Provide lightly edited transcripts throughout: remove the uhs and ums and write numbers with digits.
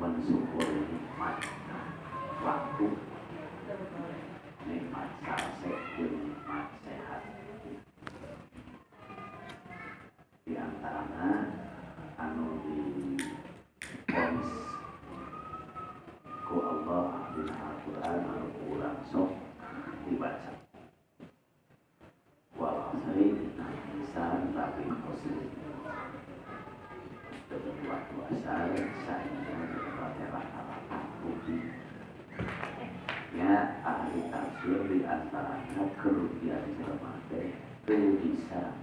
mensyukuri nikmat waktu, nikmat salse jeung nikmat sehat. Di antarana anu diponis ku Allah dina Al-Qur'an anu urang sok dibaca. Wal asri innal insana lafi khusr. Berbuat asal saya rata-rata rugi. Ya ahli tafsir di antaranya kerugian jelema teh teu bisa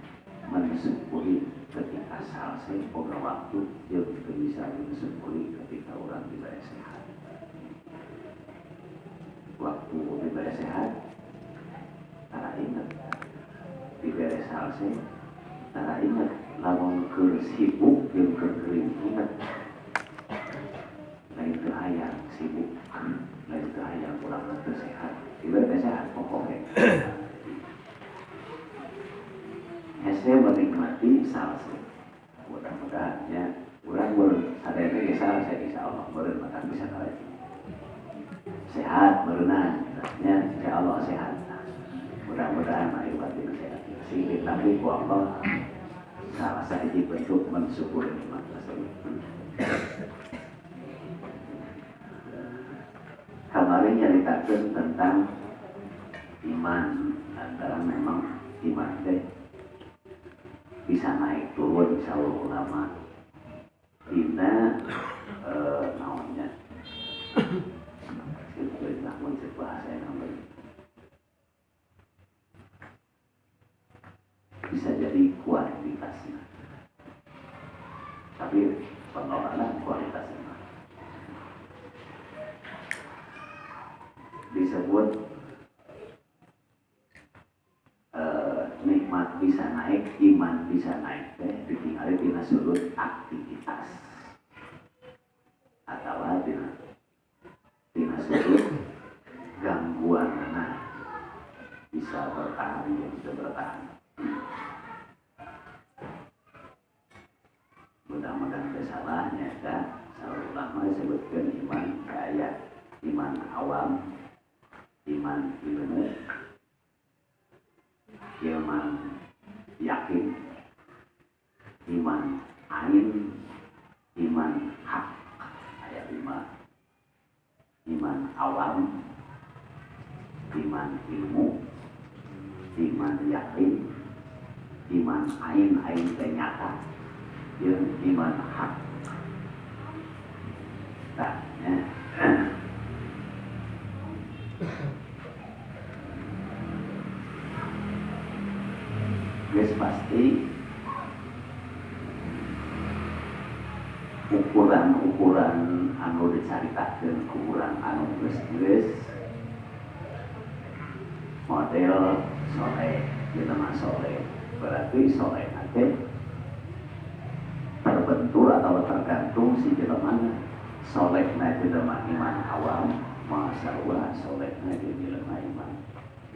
mensyukuri ketika salse boga waktu jeung teu bisa mensyukuri ketika urang diberi sehat. Waktu diberi sehat tara inget diberi salse tara inget lamun keur sibuk jeung keur geuring inget lain teu hayang sibuk lain teu hayang urang teu sehat diberi sehat pokoknya hese menikmati salse. Mudah-mudahan ya urang sadaya ge salse insyaallah beureun maka bisa kawin sehat berenang ya insyaallah sehat. Mudah-mudahan ayo batin sehat sing ditampi ku Allah salah sahiji bentuk mensyukuri nikmat tersebut. Kemarin nyaritakeun tentang iman antara memang iman teh bisa naik turun saur ulama dina naonnya silahkan muncul bahasa yang namanya bisa jadi kualitasnya tapi penolakan kualitasnya disebut nikmat bisa naik, iman bisa naik teh ditinggali dina sudut aktivitas atau dina sudut gangguanana bisa bertahan ya bisa bertahan. Mudah-mudahan kesalahnya kan salah ulama disebutkan iman kaya iman awam, iman ilmu, iman yakin, iman ain, iman hak. Ayat 5 iman awam, iman ilmu, iman yakin, iman ain ternyata, dan iman hak. Nah, ya. Guys pasti ukuran anu dicaritakeun ku urang anu geus model soleh jelema soleh berarti soleh nanti terbentur atau tergantung si jelemana solehna jelema iman awam masyaallah solehna jelema iman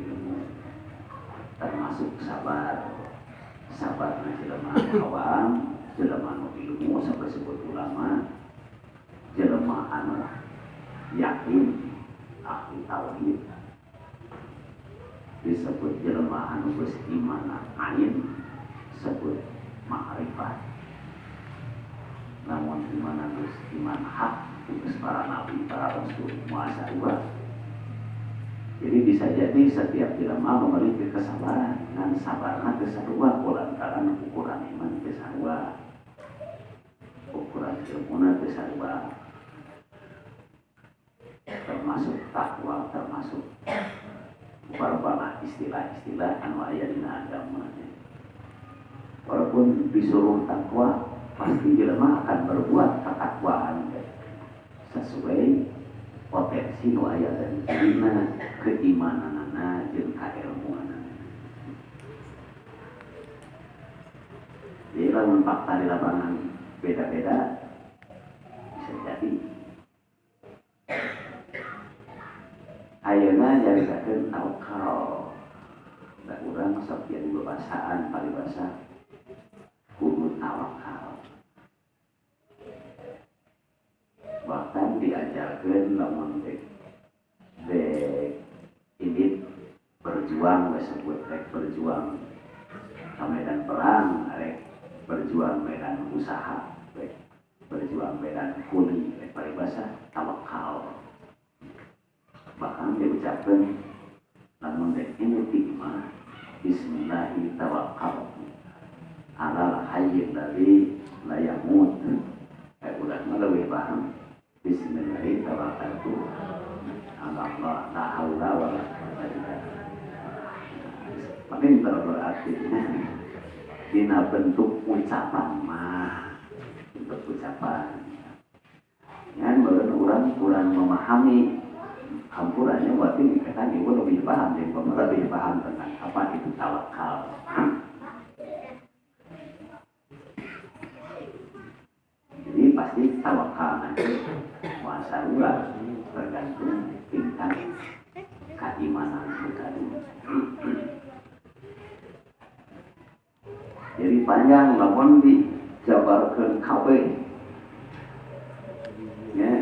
ilmu termasuk sabar jelema awam jelema anu ilmu sampai sebut ulama jelema anu yakin ahli tauhid disebut jelema anu geus iman ain disebut ma'rifat. Namun iman anu geus iman hak geus para nabi para rasul masyaallah. Jadi bisa jadi setiap jelema memiliki kesabaran dan sabarna teu sarua kulantaran ukuran iman teu sarua. Ukuran ilmuna teu sarua. Termasuk takwa, termasuk beberapa istilah-istilah anu aya dina agama. Walaupun disuruh takwa, pasti jelema akan berbuat ketakwaan sesuai potensi nu aya dari dina keimananana jeung kailmuanana. Jadi lamun fakta di lapangan beda-beda bisa jadi. Ayeuna nyaritakeun tawakal. Da urang sok jadi bebasaan paribasa kudu tawakal. Bahkan digambarkan lamun ini berjuang disebut berjuang ke medan perang, berjuang medan usaha, berjuang medan kuli, paribasa tawakal. Bahkan diucapkan namun ini timah bismillahi tawakal alal hayyil ladzi la yamut. Ulang lebih paham bismillahi tawakkaltu ala Allah la haula wala quwwata illa billah. Makin berarti dina bentuk ucapan mah, bentuk ucapan. Yang orang kurang memahami hampurannya, berarti kita juga lebih paham, lebih paham tentang apa itu tawakal. Jadi pasti tawakal nanti masa ulang tergantung tingkat keimanan kita. Jadi panjang lamun dijabarkeun kabeh. Ya.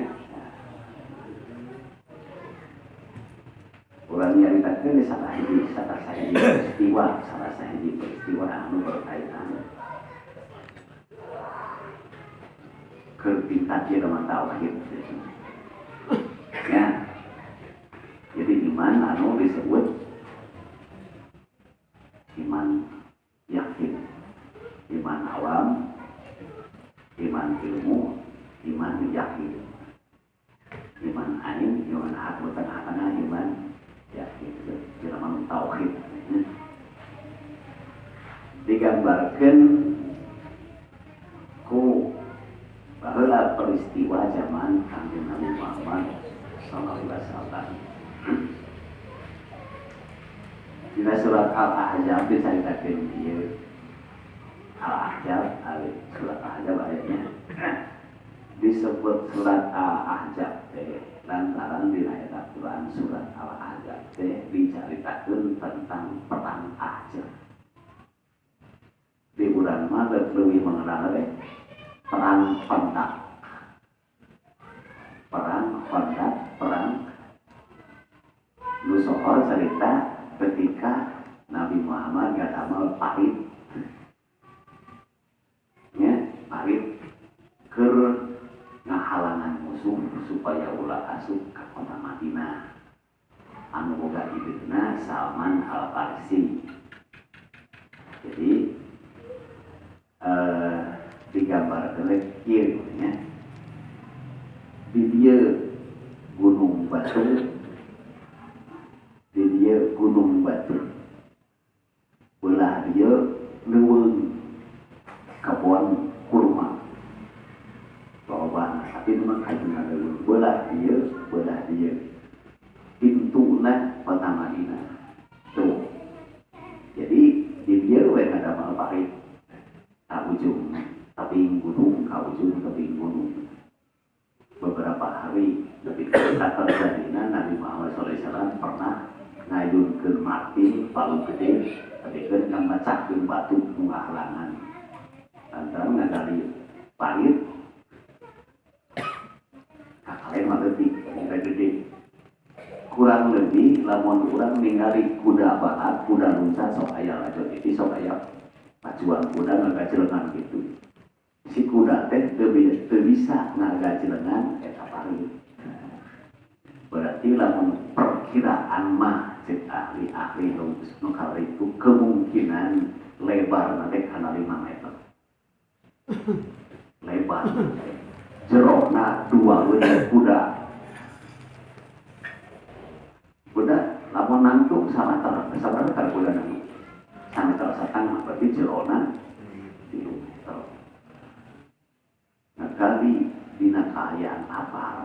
Urang nyaritakeun di salah sahiji peristiwa anu berkaitan kerbintan dia dengan tauhid. Ya. Jadi iman anu disebut iman yakin, iman awam, iman ilmu, iman yakin, iman ain, iman hakikat hakana, iman yakin. Itu namanya tauhid. Digambarkan ku baheula peristiwa zaman Kanjeng Nabi Muhammad sallallahu alaihi wasallam. Di surat Al-Ahzab diceritakan ieu Al-Ahzab, surat Al-Ahzab ayatnya disebut surat Al-Ahzab lantaran di ayat Al-Quran surat Al-Ahzab diceritakan tentang perang Ahzab. Di urang mah lebih mengenal perang Khandaq. Perang Nusohor cerita ketika Nabi Muhammad gak amal parit, ya parit ker ngahalangan musuh supaya ulah asup ke kota Madinah. Anu boga idena Salman Al-Farsi. Jadi digambarkan kieu nya di dia gunung batu belah dia leuweung kebon kurma loba tapi memang kajuna leuweung belah dia pintuna kota Madinah tuh. Jadi di dia we ada parit ka ujung tebing gunung, ka ujung tebing gunung. Beberapa hari lebih kita terjadinya Nabi Muhammad SAW pernah ngayunkeun mati palu gede, kedekeun kang macakeun batu nu ngahalangan. Lantaran ngagali parit kakalen mah leutik gede. Kurang lebih lamun urang ningali kuda balap, kuda lunca sok aya lajo jadi sok aya pacuan kuda ngagajelengan gitu. Si kuda teh teu bisa ngagajelengan eta parit. Berarti lamun perkiraan mah cek ahli-ahli nu kali itu kemungkinan lebar nanti kana 5 meter. Lebar. Jerona 2 leungeun kuda. Kuda lamun nangtung sameter kuda nangtung. Sameter satengah berarti jerona 3 meter. Kali dina kaayaan apa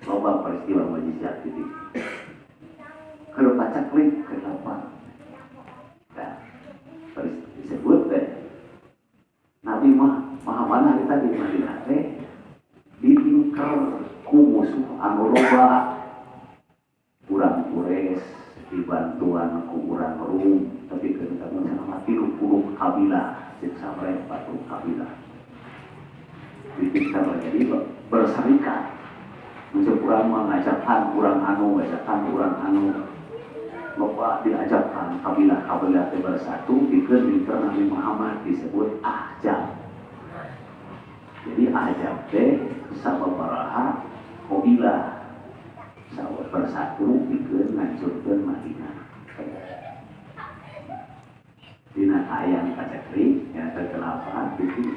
loba peristiwa mujizat jadi keur pacaklik kenapa disebut Nabi Muhammad kita di Madinah ditingkal ku musuh anu loba urang Quraisy dibantuan ku urang Rum tapi kemudian sama 30 kabilah cek sampai 40 kabilah Ditingkat jadi berserikat. Untuk kurang mengajarkan kurang anu loba diajarkan kabilah-kabilah bersatu bikin Nabi Muhammad disebut ahzab. Jadi ahzab teh sababaraha kabilah sahabat bersatu bikin ngancurkeun Madinah. Dina ayam kacekri yang tergelapan bikin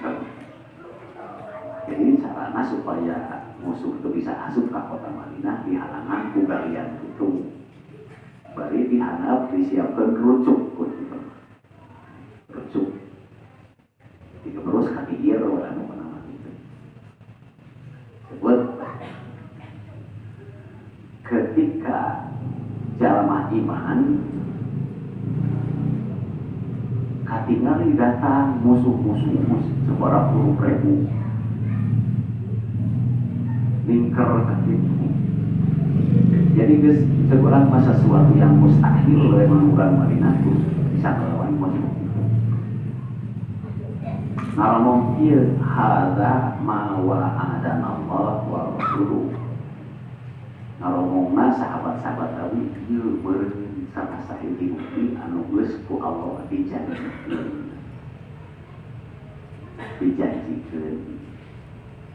jadi caranya supaya musuh itu bisa masuk ke kota Madinah dihalangan ku galian itu. Bari dihanap disiapkan rucuk gitu. Rucuk. Terus kaki ir wala nu nama itu. Sebut ketika jalma iman katingali datang musuh-musuh sebarang 10.000 lingkar gitu. Jadi guys, seorang masa sesuatu yang mustahil oleh orang Madinah itu bisa melawan musuh. Ngomong ieu hadza ma wa'adana Allah wa rasuluh. Ngomongna sahabat-sahabat Nabi ieu beureun sama sahiji bukti anu geus ku Allah dijanjikeun. Dijanjikeun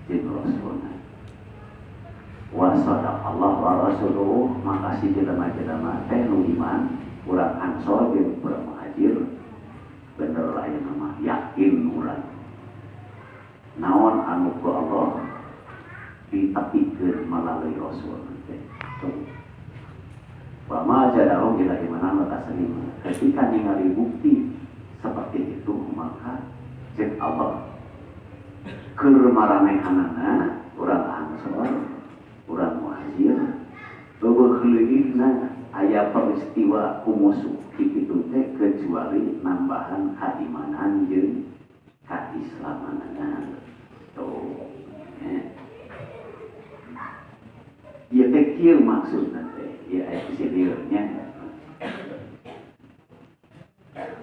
jeung Rasulna. Wa sadaqallahu wa rasuluhu, makasih jelema-jelema teh nu iman urang Ansor jeung urang Muhajir bener lain nama yakin urang naon anu ku Allah ditepikeun melalui Rasul teh. Wa ma jadahum ila imanan wa taslim. Ketika ningali bukti seperti itu maka cek Allah keur maranehanana urang Ansor urang Muhajir beubeuk leuwihna aya peristiwa ku musuh kitu teh kecuali nambahan keimanan jeung keislamanana. Tuh. Ieu teh kieu maksudna teh, ieu aya sidirnya.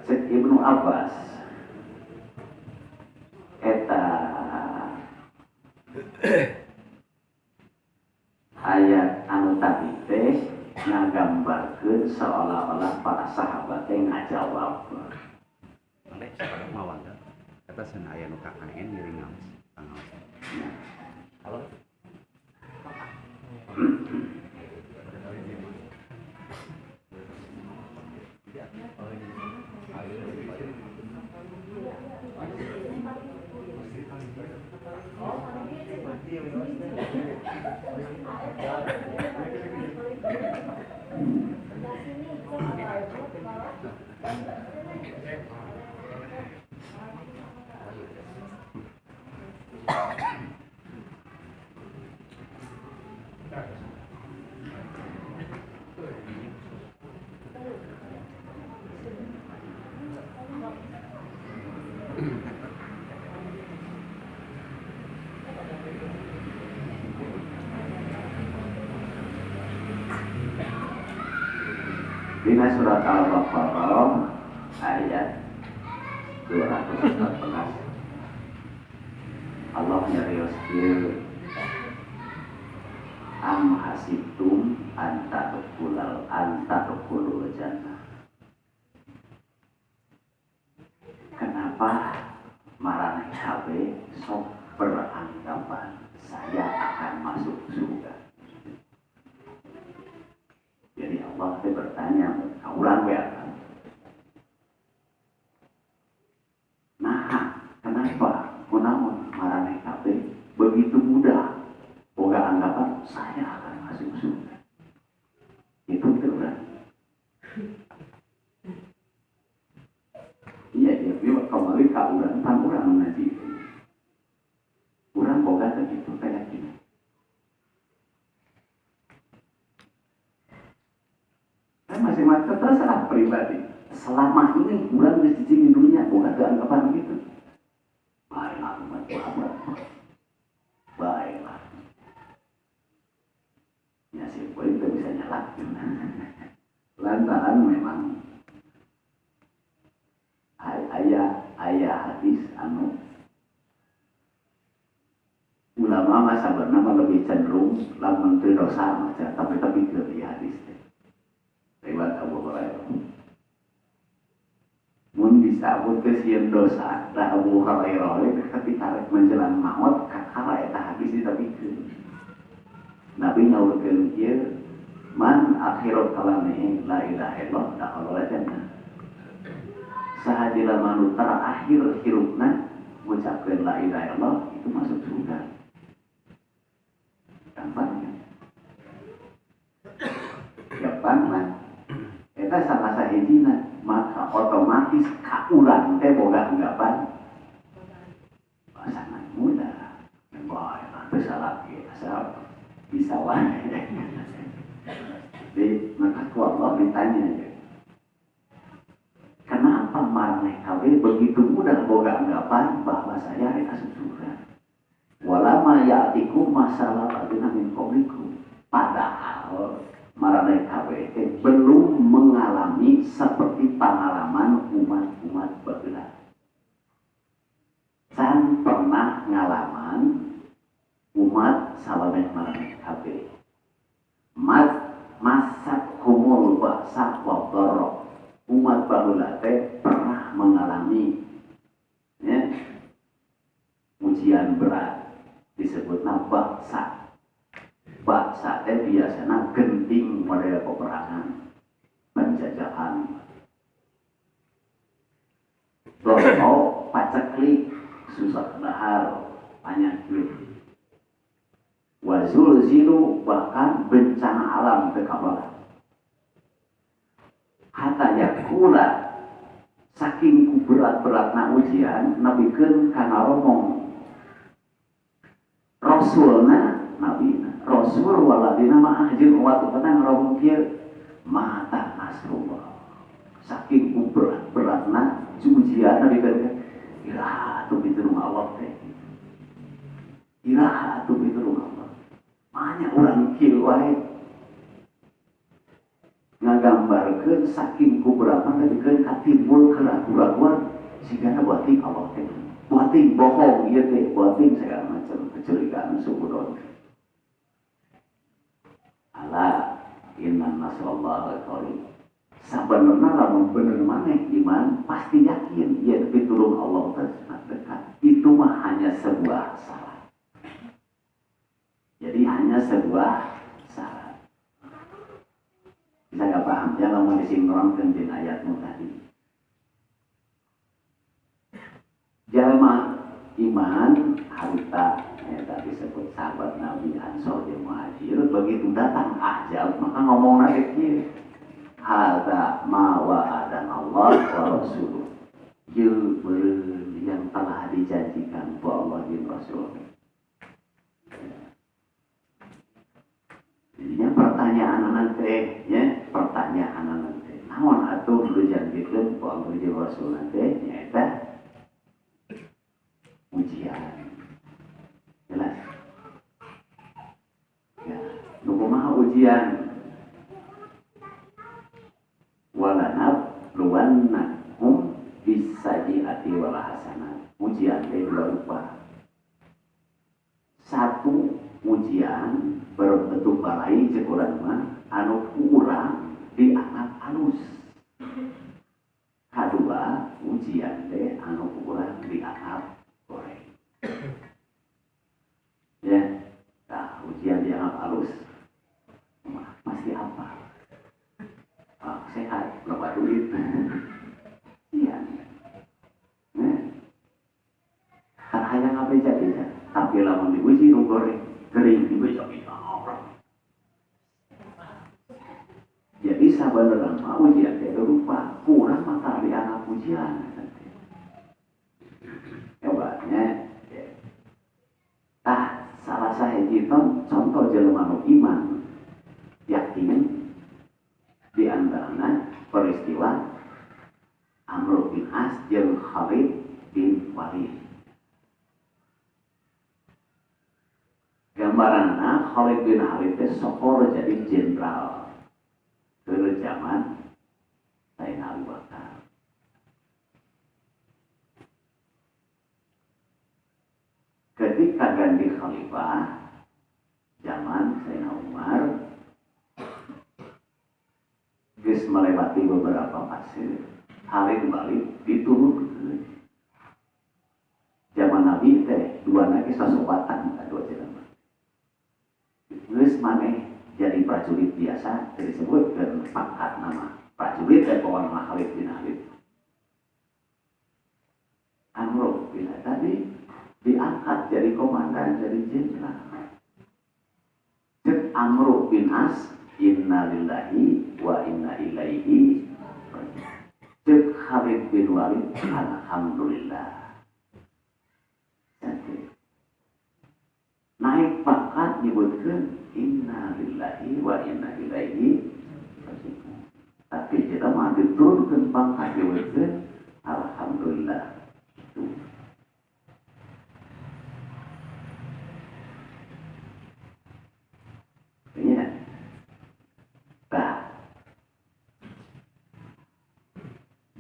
Cek Ibnu Abbas eta ayat anu tadi teh ngagambarkeun seolah-olah para sahabat teh ngajawab. Mane sahabat mawang eta sen aya nu KKN ngiring ngaos. Halo. Dina surat Al-Baqarah ayat 214 Allah nyarioskeun am hasibtum anta tadkhulul jannah. Kenapa maraneh kabeh sok beranggapan saya akan masuk surga? Jadi Allah bertanya, kaulang ya. Nah, kenapa? Kunaon maraneh kabeh begitu mudah boga anggapan saya akan masuk surga? Itu kan? Iya, dia kembali ke urang, tan urang ngaji. Urang boga begitu kayak gini. Masing-masing terserah pribadi. Selama ini bulan di cicing dunia bukan ada anggapan gitu. Baiklah umat Muhammad. Baiklah. Ya sih, boleh kita bisa nyala. Lantaran memang ayah hadis anu ulama mah sabarna mah lebih cenderung lamun teu dosa mah tapi ke hadis teh. Riwayat Abu Hurairah. Mun disebut ke sieun dosa, da Abu Hurairah ketika rek menjelang maut kakara eta hadis ditepikeun. Nabi nyawurkeun kieu, man akhirul kalami la ilaha illallah dakhala jannah. Sahadila manu terakhir hirupna mengucapkan la ilaha illallah itu masuk surga. Gampangnya. Gampang lah. Eta salah sahijina maka otomatis kaulang teh boga anggapan sangat mudah. Boy, teu salah ge asal bisa wae. Jadi maka Allah ditanya, kenapa marane kabeh begitu mudah boga anggapan bahwa saya asup surga? Walama ya'tikum masalah ladina min qablikum. Padahal marane kabeh belum mengalami seperti pengalaman umat-umat baheula. Can pernah ngalaman umat salabeh marane kabeh. Masak kumul ba'sa wa dharra. Umat baheula teh pernah mengalami ya, ujian berat disebutna baksa. Baksa teh biasana genting model peperangan penjajahan. Doro paceklik susah dahar panyakit. Wazul zilu bahkan bencana alam kekabaran. Hatta yakula saking berat-beratna ujian nabikeun kana romong rasulna nabi rasul waladina ma'ah jeung umat petang romong kieu mata nasrullah saking berat-beratna ujian nabikeun iraha atuh pitulung Allah teh iraha atuh pitulung Allah banyak urang kieu wae ngagambarkeun saking kuberatan tadikeun katimbul keraguan sigana buating Allah teh buating bohong ieu teh buating segala macam kecurigaan subudon. Ala inna nasrallahi qarib. Sabenerna lamun bener maneh iman pasti yakin ieu pitulung Allah teh dekat. Itu mah hanya sebuah syarat. Jadi hanya sebuah syarat. Kita nggak paham ya lamun disinkronkeun jeung ayatmu tadi. Jalma iman harita ya tadi disebut sahabat Nabi Ansor jeung Muhajir begitu datang ajal maka ngomongna kieu hadza ma wa'adana Allah wa rasuluh. Ieu yang telah dijanjikan ku Allah dan Rasul. Jadinya pertanyaan nanti, ya pertanyaan nanti. Namun atuh dijanjikan ku Allah dan Rasul nanti, nyata ujian. Jelas. Ya, nu kumaha ujian? Walanab luwannahum bisajiati wal hasanat. Ujian teh dua rupa. Satu ujian berbentuk balai cek urang mah anu kurang dianggap halus. Kadua ujian teh anu kurang dianggap goreng. Ya, nah ujian dianggap halus. Masih apa? Sehat, berapa duit? Iya. Nah, karena hanya ngapain jadi ya. Tapi lamun diuji nu goreng, kering diuji orang. Jadi sabenerna mah ujian teh rupa kurang mata dianggap ujian. Hebatnya, tah salah sahiji contoh jelema nu iman yakin di antaranya peristiwa Amr bin As jeung Khalid bin Walid. Gambaranna Khalid bin Walid teh sokor jadi jenderal ke zaman Sayyidina Abu Bakar. Ketika ganti Khalid khalifah zaman Sayyidina Umar geus melewati beberapa fase Khalid balik diturunkeun zaman Nabi teh dua nage sasobatan dua jelema geus maneh jadi prajurit biasa disebutkeun pangkat nama prajurit teh pokona nama Khalid bin Khalid Amr bin tadi diangkat jadi komandan jadi jenderal cek Amr bin As inna lillahi wa inna ilaihi cek Khalid bin Walid alhamdulillah naik pangkat nyebutkeun inna lillahi wa inna ilaihi tapi jelema diturunkeun pangkat nyebutkeun alhamdulillah ya. Nah,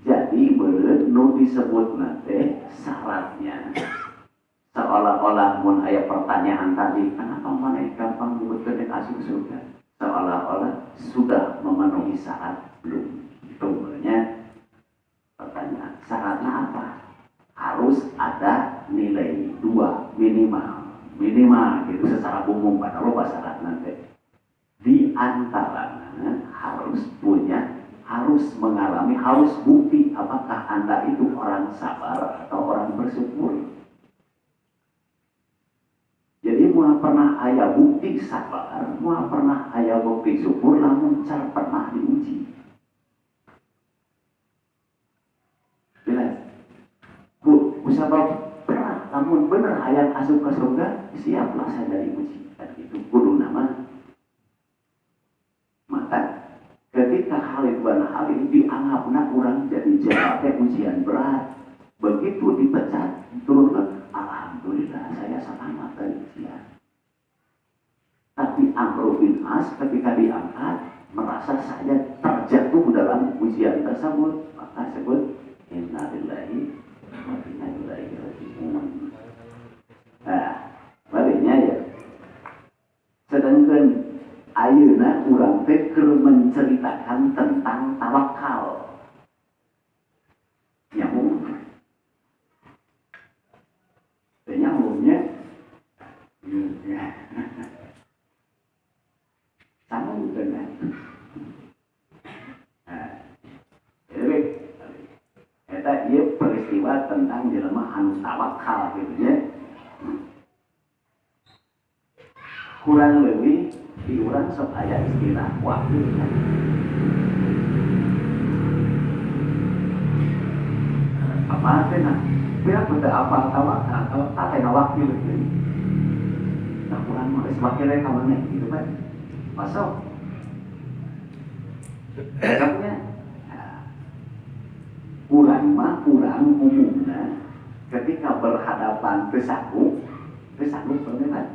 jadi beureut nu disebut nanti syaratnya seolah-olah mun aya pertanyaan tadi kenapa mana gampang nyebutkeun asup surga seolah-olah sudah memenuhi syarat belum itu sebenarnya pertanyaan syaratnya apa harus ada nilai 2 minimal gitu secara umum pada loba syarat nanti di antaranya harus mengalami harus bukti apakah Anda itu orang sabar atau orang bersyukur. Jadi mau pernah aya bukti sabar, mau pernah aya bukti syukur, namun cara pernah diuji. Jelas? Bu, usabab berat, namun benar hayang asup ke surga, siaplah saya diuji. Dan itu kudu nama. Maka ketika Khalid bin Khalid dianggapna kurang jadi jawabnya ujian berat, begitu dipecat, turun alhamdulillah saya selamat dari ujian. Tapi Amr bin As ketika diangkat merasa saya terjatuh dalam ujian tersebut, maka sebut inna lillahi wa inna ilaihi raji'un. Nah, baliknya ya. Sedangkan ayeuna urang teh keur menceritakan tentang tawakal. Nyambung. Nyambungnya sambung kan. Nah, jadi eta ieu peristiwa tentang jelema anu tawakal gitu ya. Kurang lebih di urang sok aya istilah wakil kan. Apa teh biar pada apa tawakal atau teh wakil gitu. Nah, kurang mah geus wakilnya ka mana gitu kan. Masuk. Kamunya kurang umumnya ketika berhadapan kesanggup benar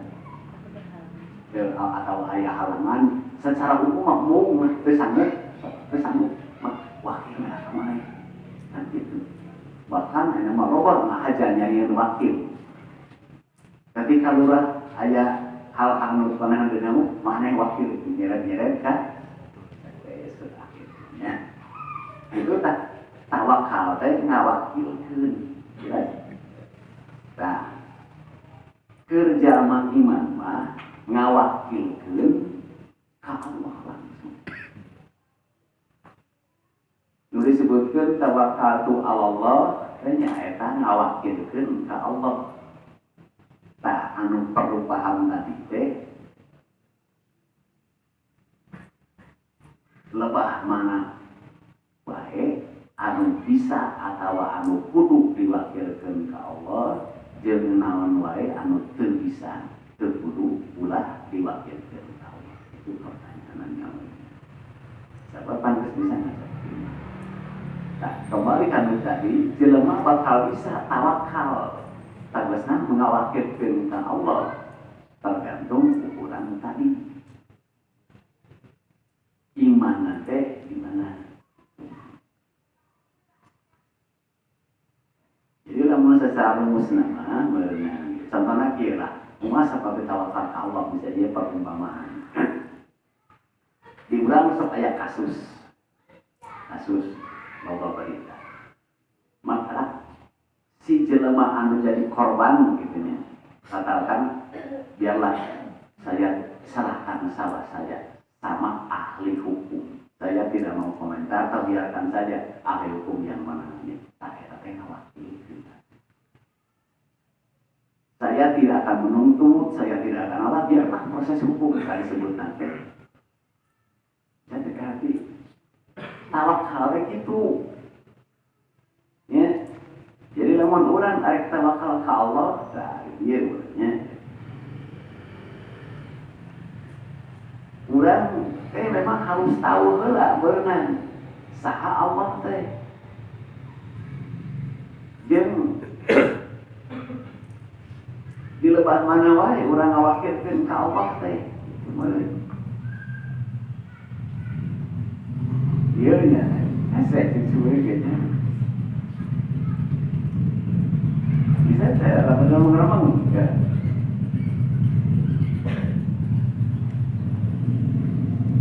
atau ayah halangan secara umum kesanggup wakil kemana kan gitu bahkan hanya merubah hajannya yang wakil ketika lurah ayah hal anu pernah dengamu mana yang wakil nyeret kan akhirnya itu tak tawakal teh ngawakilkeun jelas. Nah, kerja iman mah ngawakilkeun ka Allah langsung. Nu disebutkeun tawakaltu Allah teh nyaeta ngawakilkeun ka Allah. Tah anu perlu paham tadi teh lebah mana bae anu bisa atau anu kudu diwakilkeun ka Allah jeung naon wae anu teu bisa teu kudu ulah diwakilkeun ka Allah. Itu pertanyaannya. Sabab pantes bisa ngajak. Nah, kembali kan tadi jelema bakal bisa tawakal tegasna mengawakilkeun ka Allah tergantung ukuran tadi. Iman teh gimana? Jadi lamun secara rumus nama contohnya kieu lah. Muas apa tawakal ke Allah bisa dia perumpamaan. Di urang sok aya kasus loba berita. Maka si jelema anu jadi korban gitu nya. Katakan biarlah saya serahkan masalah saya sama ahli hukum. Saya tidak mau komentar, atau biarkan saja ahli hukum yang menangani. Tak wakil. Saya tidak akan menuntut, saya tidak akan apa, biarlah proses hukum kali sebut nanti. Jadi hati tawakal gitu. Ya. Jadi lamun orang arek tawakal ke Allah, nah dia urangnya. Urang memang harus tahu heula beunang saha Allah teh. Jeung di lebat mana wae urang ngawakirkeun ka Allah teh. Ieu nya asa cuy gitu. Bisa teh ngomong ya.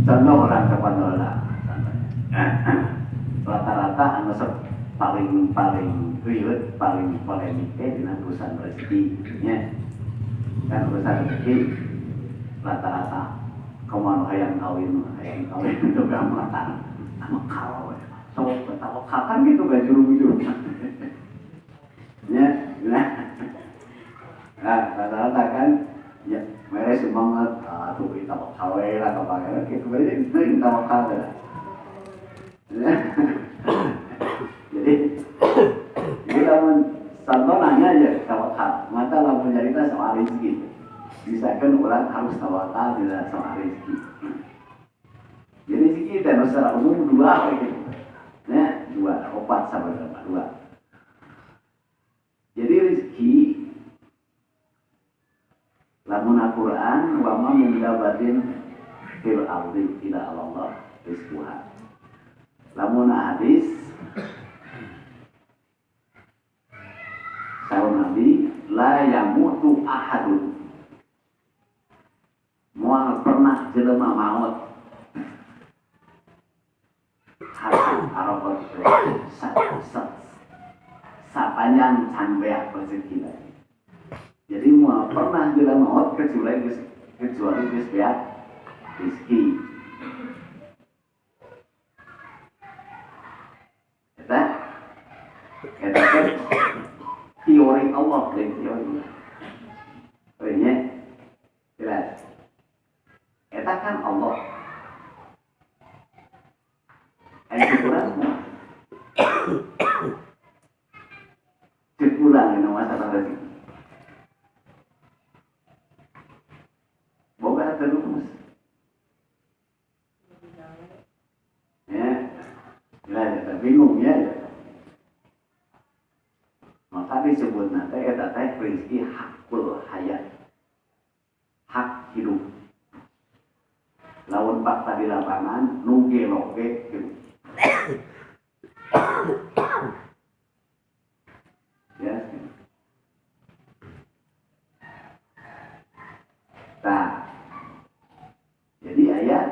Contoh orang kepada rata-rata anu paling ribet, paling polemik dina urusan rezekinya. Kan urusan rezeki rata-rata kumaha hayang kawin itu gampang sama kalau so tawakal kan gitu gak juru-juru. Ya, nah rata-rata kan ya mereka semangat tuh kita tawakal lah kepada kita itu kita tawakal lah. Jadi lamun contoh nanya aja tawakal, mata lamun cerita soal rezeki, bisa kan orang harus tawakal tidak soal rezeki. Jadi rezeki dan secara umum dua gitu, ya dua opat sama dua. Jadi rezeki lamun Al-Quran wa ma min dabatin fil ardi illa Allah rizquha. Lamun hadis sahabat Nabi la yamutu ahadun. Moal pernah jelema maut hasil arafat sapanjang sambeak rezeki lagi. Jadi mau pernah juga maut kecuali biar rezeki. Kita kan teori Allah dan teori. Teorinya jelas. Kita kan Allah. Kurang ini masalah rezeki. Boga terus. Ya, kita bingung ya. Maka disebut nanti kita rezeki hakul hayat, hak hidup. Lawan fakta di lapangan nuge loge gitu. Ya. Nah, jadi ayat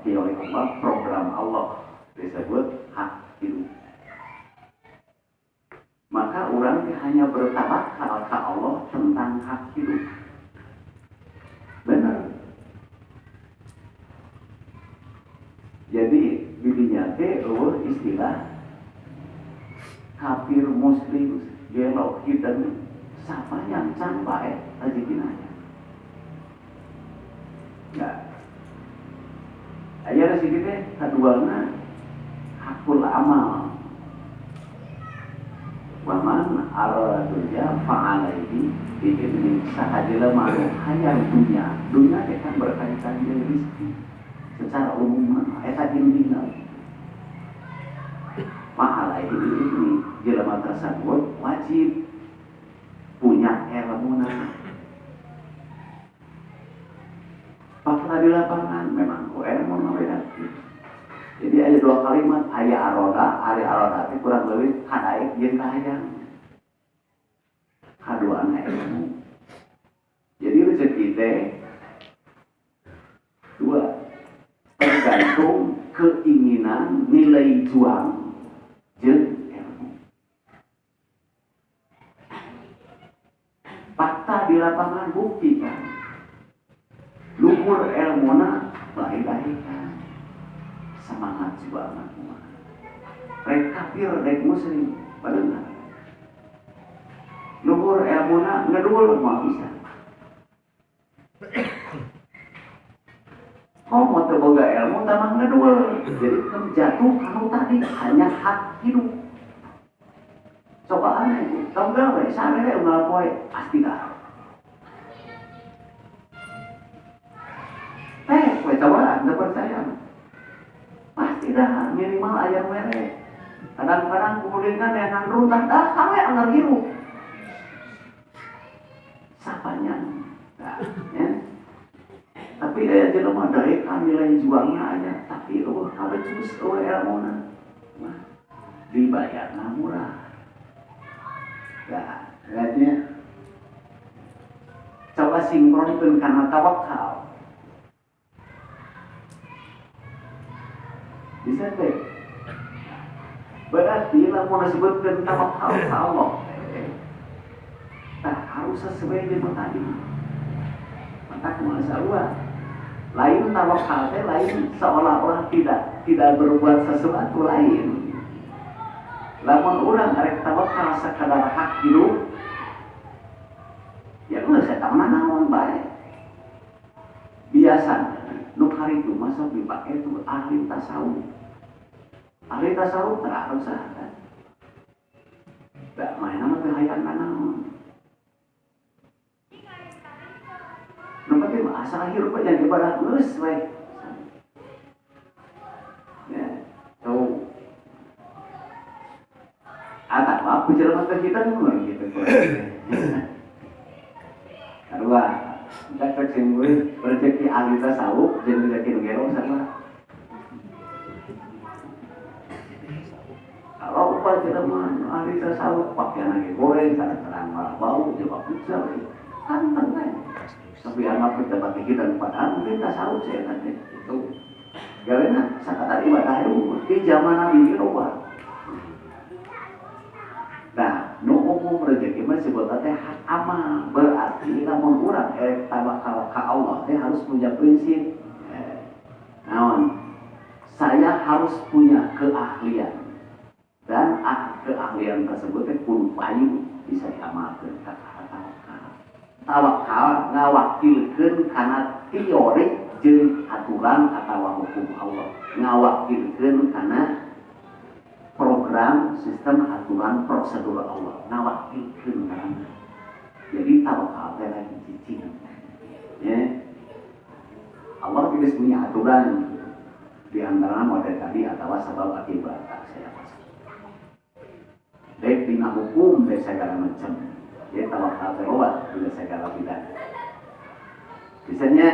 teori Allah, program Allah disebut hak hidup. Maka orang hanya bertawakal ke Allah tentang hak hidup. Benar. Jadi bidinya istilah kafir muslim gelok kita siapa yang sampai rezeki nanya. Enggak. Aya rezeki teh kaduana hakul amal. Waman aradadunya fa'alaihi bi'idni sahajila ma'ru hayal dunia teh kan berkaitan dengan rezeki secara umum eta intina fa'alaihi bi'idni jelema tersebut wajib punya ilmuna. Fakta di lapangan memang ilmu beda. Jadi ada dua kalimat, aya aroda, ari aroda itu kurang lebih kadaik jeung kahayang. Kaduaan ilmu. Jadi Dua, tergantung keinginan nilai juang jeung ilmu. Fakta di lapangan bukti kan, luhur ilmuna baik-baik kan, semangat juangan kumaha. Rek kafir rek muslim, bener. Luhur ilmuna ngedul mau bisa. Kau mau terboga ilmu tamang ngedul, jadi kamu jatuh kamu tadi hanya hak hidup. Coba aneh, kamu gawe sadar unggal poe pasti dah. Kowe coba anda percaya? Pasti dah minimal ayam mere. Kadang-kadang kemudian yang runtah dah kawe anggar hirup. Sapanya, nah, ya. Tapi jelema dari nilai juangnya aja, tapi kawe cus ilmuna, dibayarna murah. Nah, lihatnya, coba sinkronkan karena tawakal. Bisa deh. Berarti lah mau disebutkan tawakal ke Allah. Nah, harus sesuai dengan tadi. Maka kemasalah lain tawakal teh lain seolah-olah tidak berbuat sesuatu lain. Lamun urang arek tawakal sakadar hak hidup, ya geus eta naon bae. Biasana nu karitu masa dipake itu ahli tasawuf. Ahli tasawuf terarus kan. Da main nama teh hayang naon. Nu penting asal hirup aja ibarat geus we. Ya, tuh. Atau aku jelema teh kita nu gitu. Kedua, kita kecimpulin rezeki ahli tasawuf jeung rezeki ngero sama. Kalau upah jelema ahli tasawuf pakaian lagi goreng kadang-kadang malah bau jeung pizza kanteng kan. Tapi anak pejabat kita padahal mungkin tasawuf saya tadi itu. Galena sakata ibadah itu di zaman Nabi Muhammad. Nah, nu umum rezeki mah sebutna teh hak amal, berarti lamun urang tawakal ka Allah teh harus punya prinsip. Naon? Saya harus punya keahlian. Dan keahlian tersebut teh kudu payu bisa diamalkeun ka tawakal. Tawakal ngawakilkeun kana teori jeung aturan atawa hukum Allah. Ngawakilkeun kana program, sistem, aturan, prosedur Allah. Ngawakilkeun kana. Jadi tawakal teh lain cicing. Ya. Allah tidak punya aturan di antara model tadi atau sebab akibat saya pasti. Baik dina hukum dan segala macam. Ya tawakal teh obat bila segala bidang. Misalnya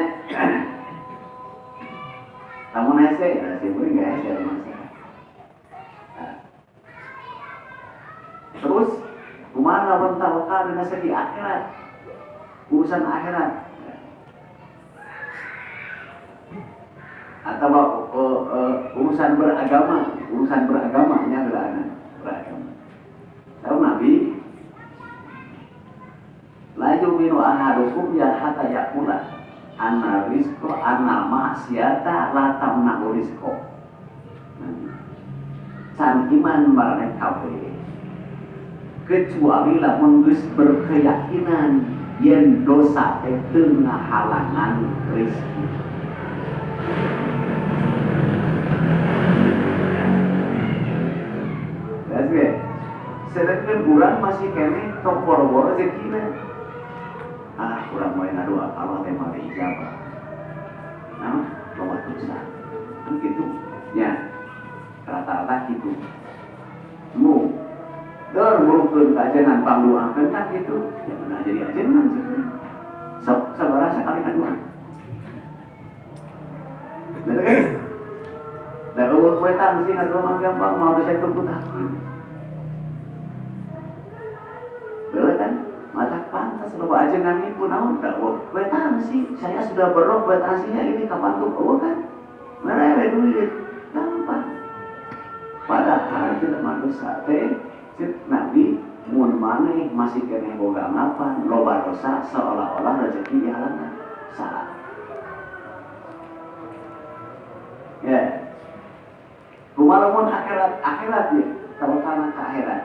kamu nase ya simpulin enggak ya masalah. Terus kumaha lamun tawakal dina segi akhirat. Urusan akhirat. Atau urusan beragamanya beragama. Tahu Nabi laju minu ahadukum ya hatta yakula anna rizqo anna maksiata la tamna'u rizqo. Can iman marane kabeh kecuali lamun geus berkeyakinan yen dosa teh teu ngahalangan rezeki. Oke. Sedangkan urang masih kene tok boro-boro rezekina. Urang moal ngadoa Allah teh mah ijabah. Nah, loba dosa. Kan kitu. Nya. Rata-rata kitu. Mu deur mulungkeun ka ajengan pangdoakeun kan kitu. Ya benar jadi ajengan sih. Sabaraha sakali kadua. Bener kan? Da ulun wetan sih ngadoa mah gampang mau bisa tukutakeun. Bener kan? Mata pantas loba ajengan ieu naon da wetan sih. saya sudah berok buat asinya ini kapan tuh? Oh kan, mana ada duit, gampang. Padahal tidak manusia teh, Nabi mun maneh masih kena boga ngapan, loba dosa seolah-olah rezeki dihalangan. Salah. Ya, kumaha akhirat ya, kalau kana ke akhirat.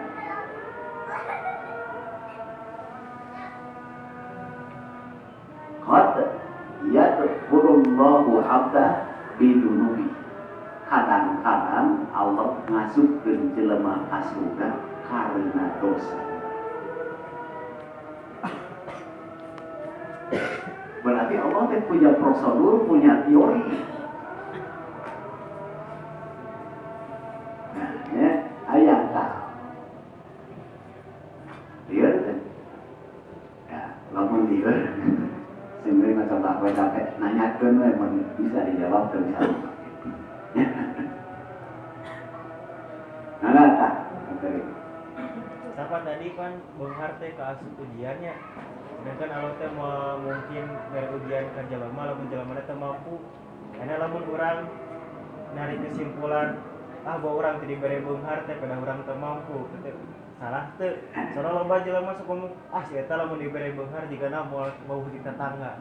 Qad yadkhulullahu 'abda bidunubi. Kadang-kadang Allah ngasupkeun jelema ka surga karena dosa. Berarti Allah teh punya prosedur, punya teori. Nah, ya, aya tah. Lieur teh. Ya, lamun lieur. Sehingga macam tak capek nanyakeun we mun bisa dijawab teu bisa. Nah, tak. Siapa tadi kan beunghar teh ka asup ujiannya. Sedangkan Allah teh mungkin mere ujian ka jelema lamun jelema teh mampu. Karena lamun urang narik kesimpulan bahwa urang teu dibere beunghar teh pada urang teu mampu. Salah teu. Soalnya loba jelema sok ngomong si eta lamun dibere beunghar jigana mau di tetangga.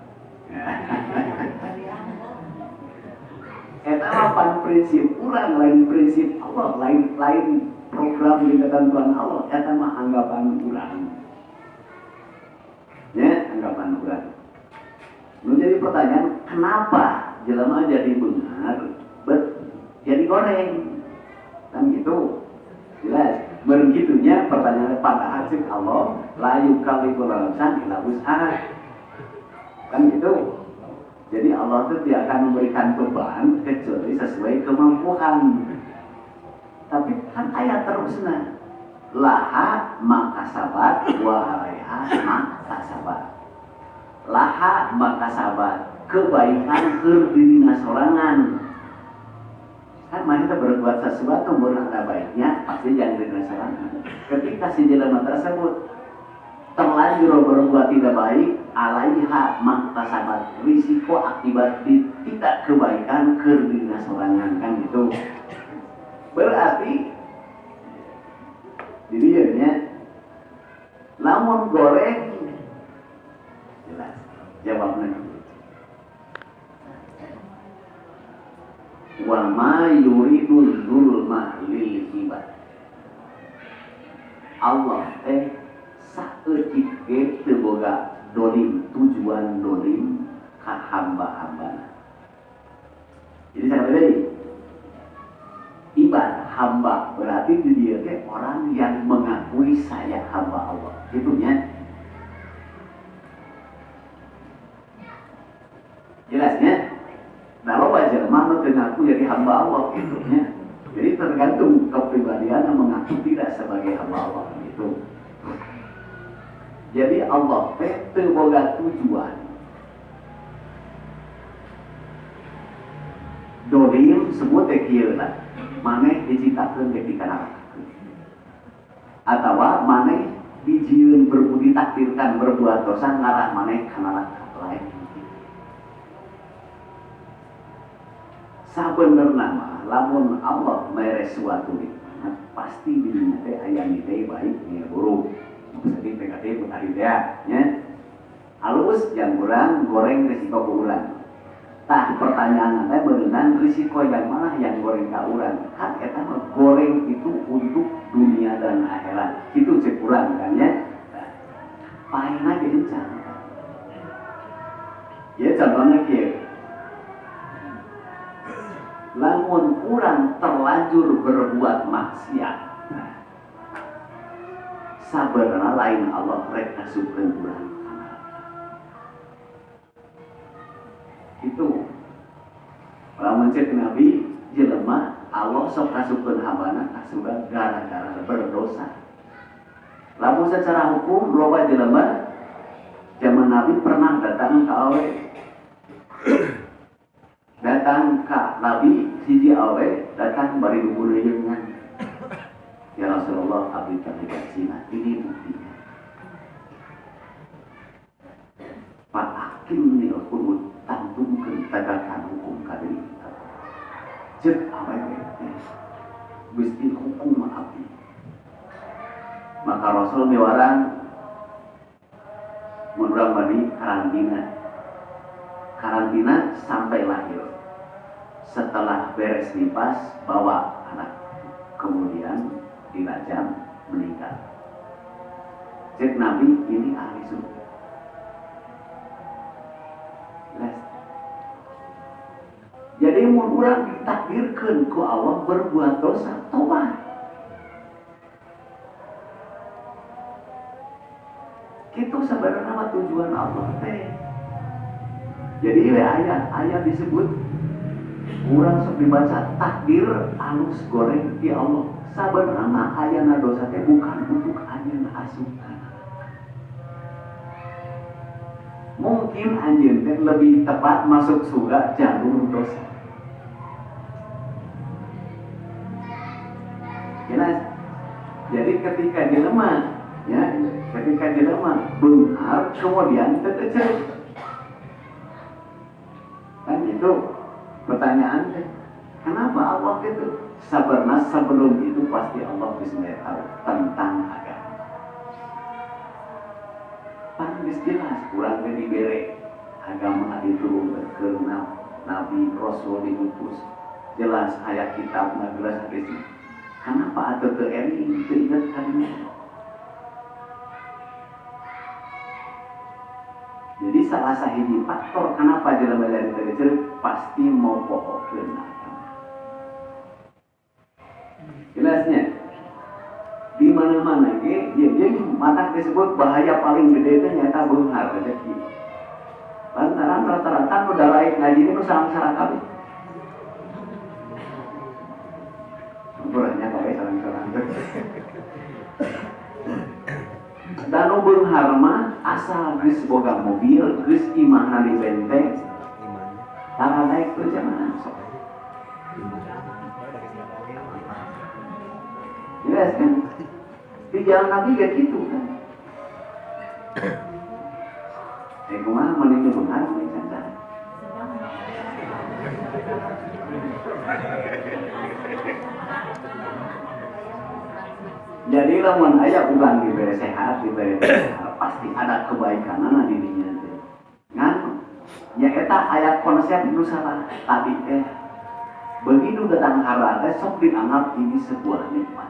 Eta apa prinsip urang lain prinsip Allah, lain program di ketentuan Allah. Eta mah anggapan urang. Ya, anggapan urang. Menjadi pertanyaan, kenapa jelema jadi beunghar, jadi goreng? Kan gitu. Jelas. Begitunya pertanyaan pada hasil Allah, la yukallifu nafsan illa wus'aha. Kan gitu. Jadi Allah itu tidak akan memberikan beban kecuali sesuai kemampuan. Tapi kan ayat terusnya, laha makasabat wa 'alaiha makasabat. Laha makasabat, kebaikan keur dirina sorangan. Kan mana kita berbuat sesuatu berada baiknya pasti jangan dirina sorangan. Ketika si jelema tersebut terlanjur berbuat tidak baik, alaiha maktasabat, risiko akibat tidak kebaikan keur dina sorangan, kan gitu. Berarti dirinya lamun goreng jelas jawabnya wa ma yuridul zulma lil ibad. Allah saeutik ge teu boga dolim, tujuan dolim ka hamba-hambana. Jadi sangat beda. Ibad hamba berarti dia teh orang yang mengakui saya hamba Allah. Itunya. Jelasnya? Kalau wajar mana mengaku jadi hamba Allah itunya. Jadi tergantung kepribadian yang mengaku tidak sebagai hamba Allah itu. Jadi Allah teu boga tujuan. Dolim sebut teh kieu lah. Maneh diciptakeun teh dikana. Atawa maneh dijieun berbudi takdirkan berbuat dosa ngarah maneh ka neraka lain. Sabenerna mah lamun Allah mere suatu nikmat pasti dirinya teh aya nilai baik nya buruk. Jadi PKT tadi teh nya. Halus yang kurang goreng risiko ku urang. Tah pertanyaan teh beunang risiko yang mana yang goreng ka urang? Kan eta mah goreng itu untuk dunia dan akhirat. Itu cek urang kan ya. Paena geucan. Ya contohnya kieu. Lamun urang terlanjur berbuat maksiat. Sabarna lain Allah rek kasupkeun urang. Itu lamun cek Nabi jelema Allah sok kasupkeun hambana ka surga gara-gara berdosa. Lamun secara hukum loba jelema zaman Nabi pernah datang ka awe datang ka Nabi siji awe datang bari gugureungan. Ya Rasulullah abdi terlibat zina, ini buktinya. Pak kimnil hudud tantumkeun tegakan hukum ka deui ceuk awewe Gusti hukum abdi. Maka Rasul miwarang mun urang bani karantina sampai lahir. Setelah beres nifas bawa anak, kemudian dirajam meninggal. Cek Nabi ini ahli surga. Jadi mun urang ditakdirkeun ku Allah berbuat dosa, tobat. Itu sebenarnya tujuan Allah teh. Jadi ayat disebut urang sok dibaca takdir alus goreng di Allah. Sebenarnya ayana dosa teh bukan untuk anjeun asupan. Mungkin anjeun teh lebih tepat masuk surga jalur dosa. Jelas. Jadi ketika jelema beunghar kemudian terkejut. Kan itu pertanyaan teh. Kenapa Allah itu? Sabarna sebelum itu pasti Allah bisa tahu tentang agama. Paling jelas kurang dibere agama itu berkenal Nabi Rasul diutus. Jelas ayat kitab jelas hadis. Kenapa atau ke eri itu ingat kalimat? Jadi salah sahiji faktor kenapa jelema dari kecil pasti mau pokokkeun agama. Jelasnya di mana-mana ge jadi mata disebut bahaya paling gede teh nyata beunghar rezeki. Lantaran rata-rata nu dalaik ngaji nu sareng-sareng kabeh. Sampuranya kabeh sareng-sareng. Dan nu beunghar mah asal geus boga mobil, geus imahna di benteng. Tara naik berjamaah sok. Jelas kan? Di jalan Nabi kayak gitu kan? Kumaha mending beunghar mending santai. Jadi lamun aya ulang diberi sehat, diberi pasti ada kebaikanana di dinya teh. Ngan nya eta aya konsep nu salah tadi teh. Begitu datang hara teh sok dianggap ini sebuah nikmat.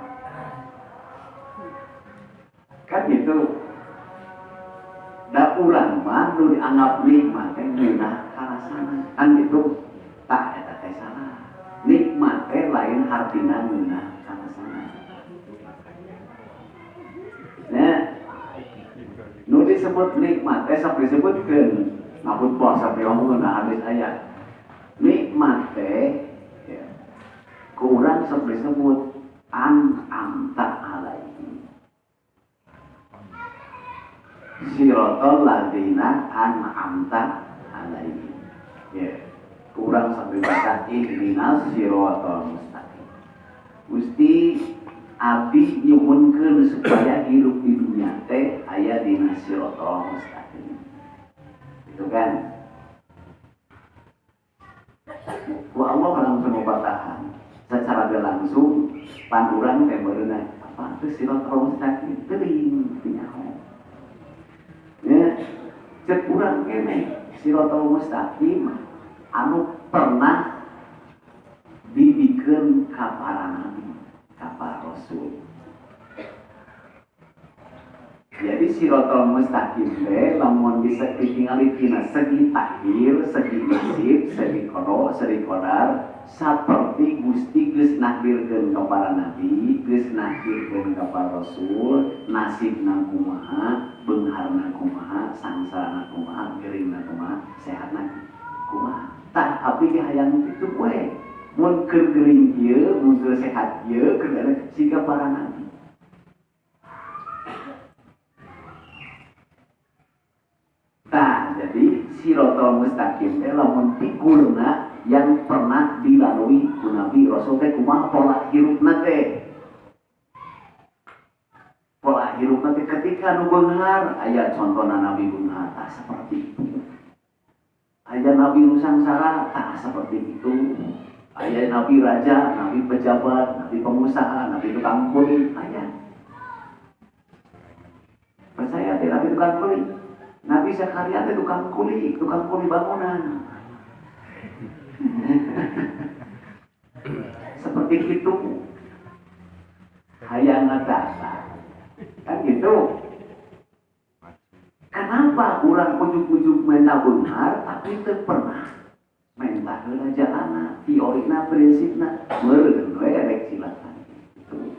Kan gitu. Da urang mah nu dianggap nikmat teh ngeunah karasana. Kan gitu. Tak eta teh salah. Nikmat teh lain hartina ngeunah karasana. Nah, nu disebut nikmat teh sok disebutkeun ngabut puasa teh ngomongna habis ayat. Nikmat teh ya, kurang sok disebut amta alaihi. Siratal ladzina an'amta alaihi. Ya, kurang sok dibaca ihdinas siratal mustaqim. Gusti abdi nyuhunkeun supaya hidup di dunia teh aya dina siratal mustaqim. Itu kan. Ku Allah langsung membatahan secara langsung panduran teh beunang apa teh siratal mustaqim teuing nyaho. Ya, cek urang keneh siratal mustaqim anu pernah dibikeun ka para nabi, ka para rasul. Jadi siratal mustaqim teh lamun bisa ditingali tina segi takhir, segi nasib, segi qada, segi qadar saperti Gusti geus nakdirkeun ka para nabi, geus nakdirkeun ka para rasul, nasibna kumaha, beungharna kumaha, sangsarana kumaha, geuringna kumaha, sehatna kumaha. Tah abdi hayang itu we. Mun keur geuring ieu, mun keur sehat ieu, keur siga para nabi. Nah, jadi siratal mustaqim teh lamun pikulna yang pernah dilalui ku Nabi Rasul teh kumaha pola hirupna teh. Pola hirupna teh ketika nu beunghar aya contohna Nabi beunghar tah seperti itu. Aya nabi nusantara tak seperti itu. Aya nabi raja, nabi pejabat, nabi pengusaha, nabi tukang kulit, aya. Percaya teh nabi tukang kulit. Nabi Zakaria teh tukang kuli bangunan. Seperti itu. Hayang ngadasa. Kan gitu. Kenapa orang ujuk-ujuk minta benar tapi teu pernah minta heula jalanna, teorina, prinsipna, meureun we rek silakan. Gitu.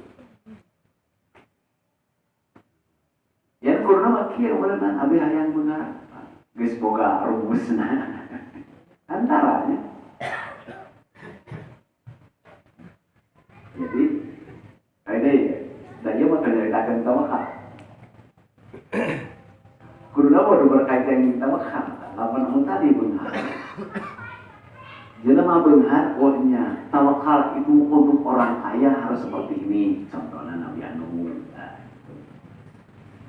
Yang kurna mah kieu meureun abi hayang benar. Geus boga rumusna. Antaranya. Jadi ini dan dia mau menceritakan tawakal. Kuruna mau berkaitan dengan tawakal. Lapan tadi benar. Jelema benar ohnya tawakal itu untuk orang kaya harus seperti ini. Contohnya Nabi Nuh.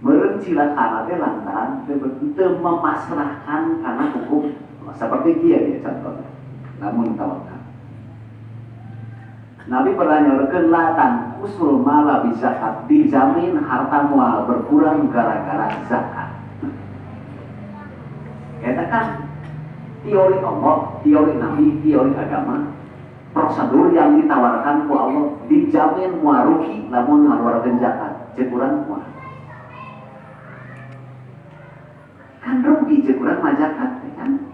Meureun cilakana teh lantaran teu memasrahkan karena hukum seperti dia ya contohnya. Namun tawakal. Nabi pernah nyorokeun latan usul mala bizakat, dijamin harta moal berkurang gara-gara zakat. Eta kan teori Allah, teori Nabi, teori agama, prosedur yang ditawarkan ku Allah dijamin moal rugi lamun ngaluarkeun zakat, cekurang moal. Kan rugi cekurang mah zakat kan.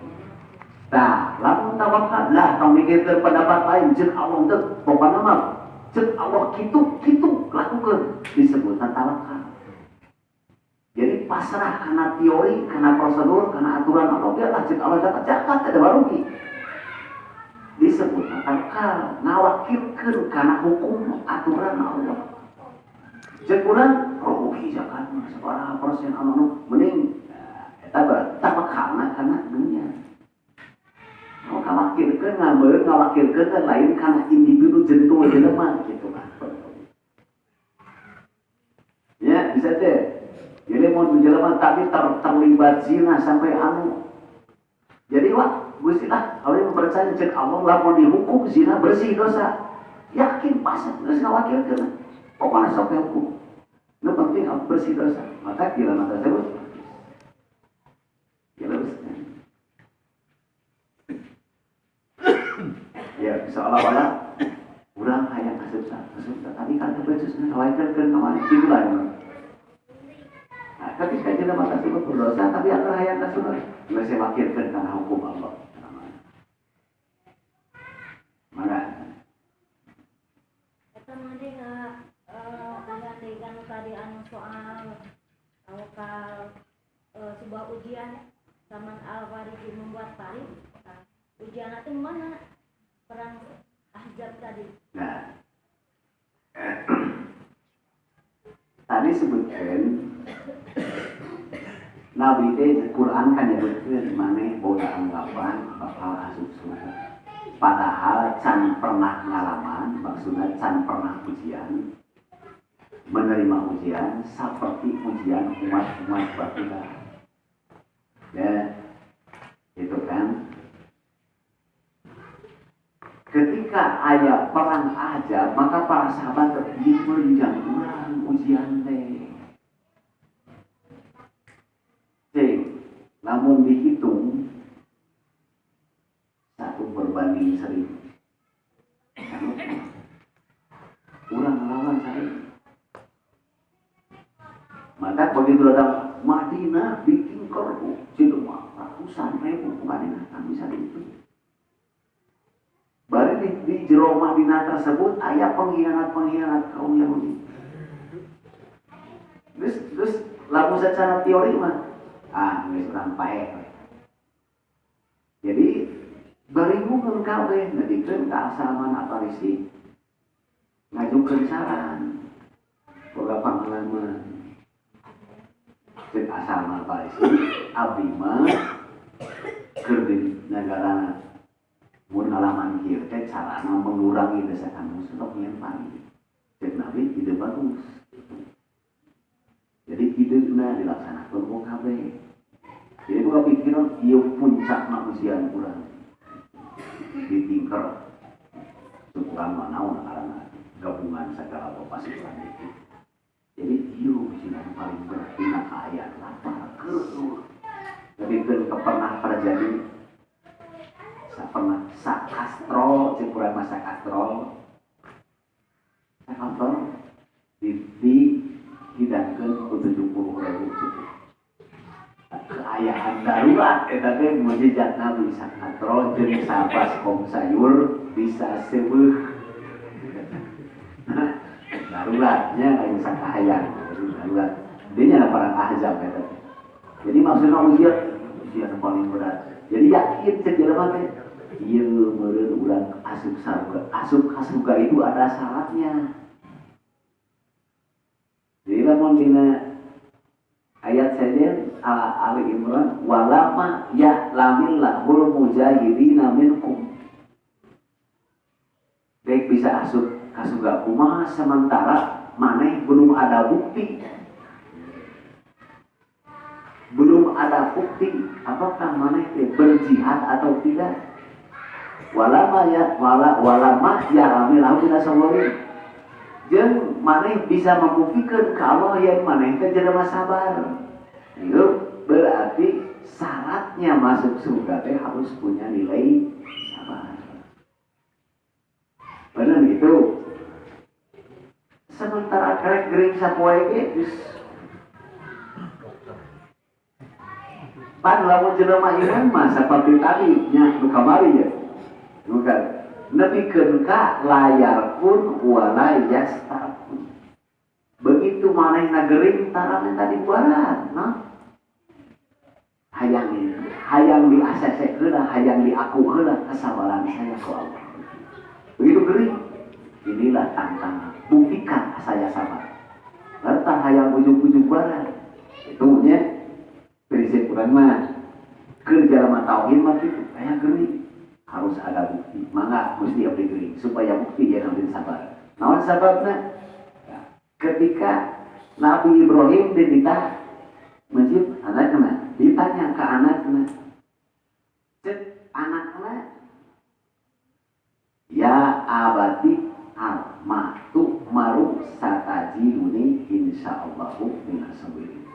Nah, lamun tawakal lah tong mikirkeun pendapat lain jeung Allah teh pokona mah jeung Allah kitu lakukeun disebutna tawakal. Jadi pasrah karena teori, karena prosedur, karena aturan Allah biarlah jeung Allah zakat ada barugi. Disebutna tawakal, ngawakilkeun karena hukum aturan Allah. Jeung urang rugi zakat sabaraha persen anu mending eta tawakalna karena dunia. Ngawakilkeun ngambeun ngawakilkeun kan lain karena individu jentul jelema gitu kan. Ya, bisa teh. Jadi mau jelema tapi terlibat zina sampai anu. Jadi wah, Gusti lah, orang percaya jeung Allah lamun dihukum zina bersih dosa. Yakin pasti geus ngawakilkeun. Pokona sok hukum. Nu penting bersih dosa. Maka kira mata tersebut. Ya, seolah-olah urang hayang asup tapi kan kebetusna ngawakilkeun kemana gitu lah. Nah, ketika jelema tersebut berdosa tapi akan hayang asup geus wakilkeun kana hukum Allah. Maka eta mah dengan tadi anu soal tawakal sebuah ujian zaman Al-Waridi membuat tarikh. Ujian itu mana? Perang Ahzab tadi. Nah, tadi sebutkan Nabi teh Quran kan nyebutkeun maneh boga anggapan bakal asup surga. Padahal can pernah ngalaman, maksudnya can pernah ujian, menerima ujian seperti ujian umat-umat batula. Ya, itu kan. Ketika aya perang Ahzab, maka para sahabat terpikir jangan urang ujian teh. Namun dihitung 1/1000. Urang lawan saya. Maka begitu datang Madinah bikin korbu, cuma ratusan ribu Madinah kan bisa dihitung. Baru di jero Madinah tersebut aya pengkhianat kaum Yahudi. Terus lalu secara teori mah geus urang pae. Jadi barimukeun kabeh ngedikeun ka Salman Al-Farisi ngajukeun saran boga pangalaman. Ceuk Salman Al-Farisi abdi mah keur di negara mun ngalaman kieu teh carana mengurangi desakan musuh sok nyen pari. Cek Nabi ide bagus. Jadi idena dilaksanakeun ku kabeh. Jadi buka pikiran bilang ieu puncak manusiaan urang ditingker ukuran manaon karena gabungan segala pasukan itu. Jadi ieu sih paling berat dina kaayaan lapar keur. Jadi pernah terjadi pernah sakastro cekuran masa kastrol kantor dihidangkan ke 70.000 cukup keayaan darurat eta teh mujizat Nabi sakastro jeung sabaskom sayur bisa seueuh daruratnya lain sakahayang darurat dinya perang Ahzab eta jadi maksudnya ujian paling berat jadi yakin cek jelema teh ieu meureun urang asup surga itu ada syaratnya. Jadi lamun dina ayat saja Ali Imran walama ya'lamillahul mujahidina minkum. Dek bisa asup ka surga kumaha sementara maneh belum ada bukti. Belum ada bukti apakah maneh teh berjihad atau tidak. Walama ya'lamillahu minasawari. Jeung maneh bisa membuktikan kalau yang maneh teh jelema sabar. Itu berarti syaratnya masuk surga teh harus punya nilai sabar. Benar gitu. Sementara karek gering sapoe ge geus pan lamun jelema iman mah saperti tadi nya nu kamari ya. Bukan nepikeun ka layar pun wala yastarpun. Begitu manehna gering tarame tadi buaran, nah. Hayang di ACC heula, hayang diaku heula kesabaran saya ku Allah. Begitu gering, inilah tantangan. Buktikan saya sabar. Lantar hayang ujug-ujug buaran. Itu nya prinsip urang mah kerja mah tauhid mah kitu, aya gering. Harus ada bukti, mangga mesti abdi geuning supaya bukti dia abdi sabar. Naon sababna? Ya, ketika Nabi Ibrahim dititah masjid anakna, ditanya ke anakna, cek anakna, ya abati matu maru satajiduni insyaallahu minasabirin.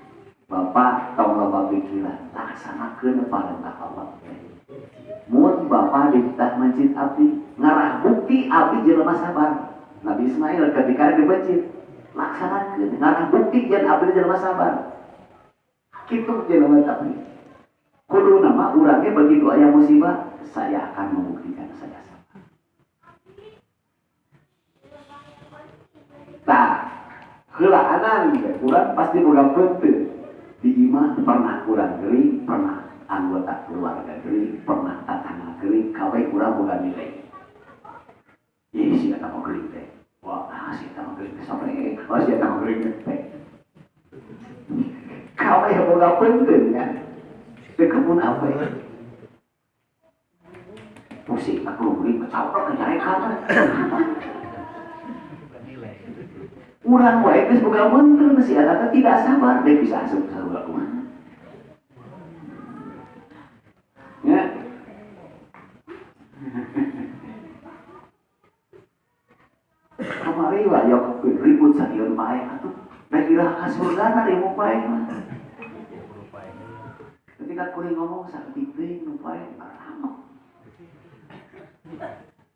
Bapak tong loba pikiran laksanakeun perintah Allah. Mun bapak dititah masjid abdi ngarah bukti abdi jelema sabar. Nabi Ismail ketika di masjid laksanakeun ngarah bukti yen abdi jelema sabar. Kitu jelema abdi. Kudu nama urangnya begitu aya musibah saya akan membuktikan saya sabar. Tah, heula anan urang pasti boga peunteu. Di imah pernah urang geuring, pernah anggota keluarga geuring, pernah tatangga geuring, kabeh urang boga nilai. Ieu si eta mah geuring teh. Wah, si eta mah geuring sampai si eta mah geuring teh. Kabeh boga peunteu kan. Teu kemun apa ya? Pusing aku geuring kacau kejarekan. Urang wae geus boga menteu si eta tidak sabar deui bisa asup ka surga kumaha. Ya. Kamari wae ya ribut sakieu bae atuh. Da kira ka surga na ribut bae mah. Ketika kuring ngomong sakit teuing nu bae aramok.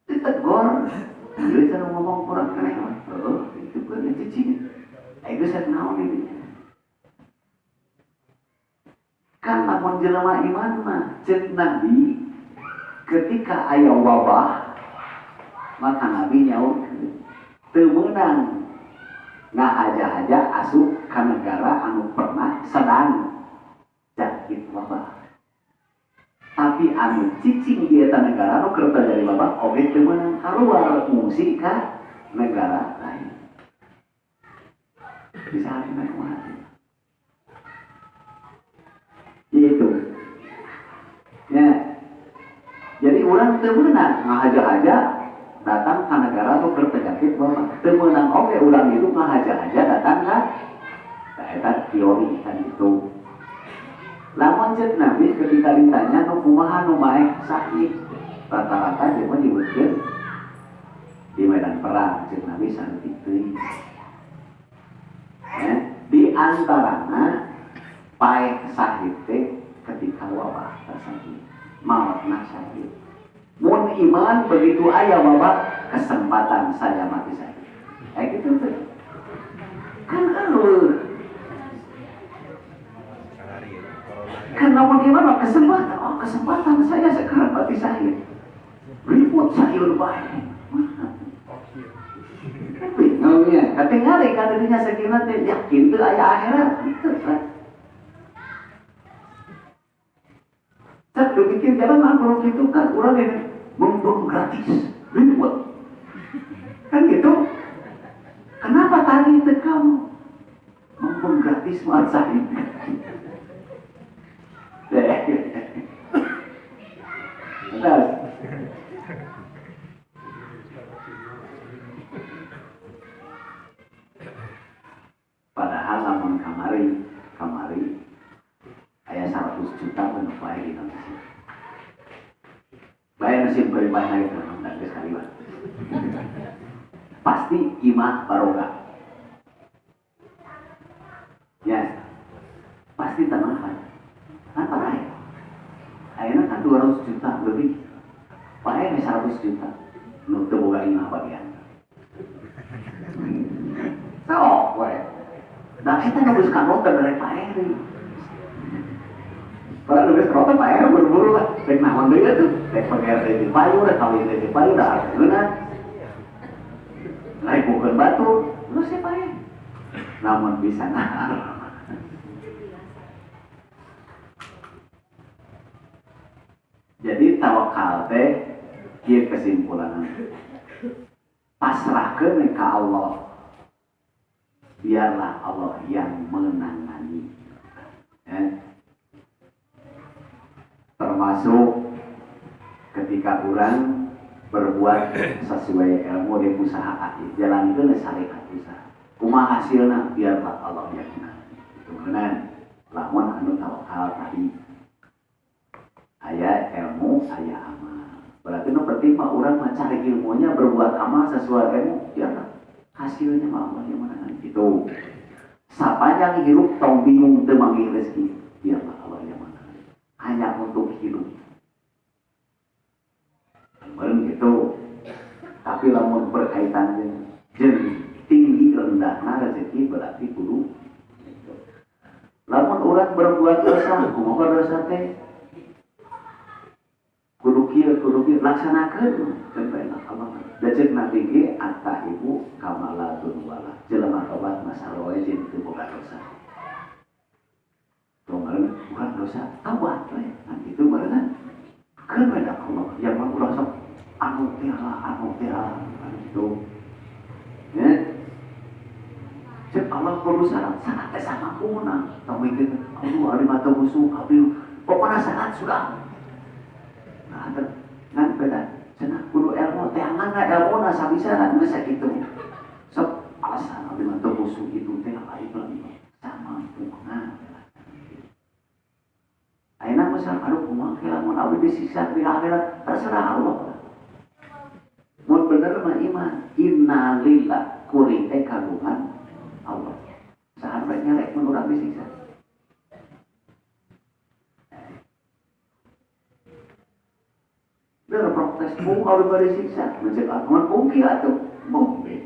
Ditegur. Ieu cara ngomong kurang keneh mah. Itu kan cicing. Geus naon ini? Kan lamun jelema iman mah ceuk Nabi ketika aya wabah maka Nabi nyaur teu meunang ngahaja-haja asup ka negara anu pernah sedang jangkit wabah. Tapi anu cicing di eta negara anu keur terjadi wabah oge teu meunang kaluar ngungsi ka negara lain. Bisa hari naik mati. Itu. Ya. Jadi orang teu meunang ngahaja-haja datang ke negara atau terpenyakit wabah. Teu meunang oge urang itu ngahaja-haja datang ka eta teori kan itu. Lamun cek Nabi ketika ditanya nu kumaha nu maek sakit, rata-rata dia mah nyebutkeun di medan perang cek Nabi saeutik teuing. Ya, di antarana paek sakit teh ketika wabah tersakit, mautna sakit. Mun iman begitu aya wabah, kesempatan saya mati sakit. Gitu tuh. Kan eueuh. Karena bagaimana kesempatan, kesempatan saya sekarang mati sakit. Ribut sayur baik. Bingungnya, ketinggalan kan dirinya sekiranya teh yakin teu aya akhirat. Gitu kan. Cak dipikir jalan kalau gitu kan orang ini membong gratis, ribut. Kan gitu. Kenapa tadi itu kamu membong gratis maat sakit? Betul. Padahal lamun kamari aya 100 juta penuh bae di Indonesia. Bae nasi beri bae itu dan sekali Pak. Pasti imah barokah. Ya. Pasti tanahan. Apa lain? Ayeuna kan 200 juta lebih. Bae 100 juta. Nu teu boga imah bagian. Sok we. Da eta nu geus karoten dari Pak Eri. Kalau lebih kerotan Pak Eri buru-buru lah. Dek naon deui atuh? Dek pager di payu, dek kawin di payu da arteuna. Lain bukan batu, lu sih Pak Eri. Namun bisa nahar. Jadi tawakal teh kieu kesimpulanna. Pasrahkeun ka Allah. Biarlah Allah yang menangani. Ya. Termasuk ketika orang berbuat sesuai ilmu di usaha jalankeun syariat usaha. Kumaha hasilna biarlah Allah yang menangani. Itu benar. Lamun anu tawakal tadi aya ilmu, aya amal. Berarti nu penting mah urang mencari ilmunya berbuat amal sesuai ilmu, biarlah hasilnya mah Allah yang menangani. Itu. Sapanjang hidup tong bingung teu manggih rezeki, biarlah Allah yang menangani. Hanya untuk hidup. Lamun gitu. Tapi lamun berkaitan jeung tinggi rendahna rezeki berarti kudu. Lamun urang berbuat dosa, kumaha dosa teh? Kudu kieu laksanakeun kepenak Allah. Da ceuk Nabi ge atta ibu kamalatun wala. Jelema tobat masalah we jeung teu boga dosa. Tonggal bukan dosa, tobat we. Nah itu barengan kepenak Allah yang mah sok anu tiara itu. Ya. Cek Allah kudu syarat teh sama kuna. Tong mikir Allah ari mata musuh abi. Pokona syarat sudah. Nah, kan beda. Cenah kudu ilmu teh angana ilmuna sabisana geus sakitu. Sok alasan abi mah musuh itu teh lain sama pungna. Ayeuna misal aduh kumaha ke lamun abi disiksa di akhirat terserah Allah. Mun bener mah iman, innalillah kuring teh kagungan Allah. Sahabat nyelek mun urang disiksa. Dia protes, mau kalau beri siksa, mencegah teman mungkin atau mungkin.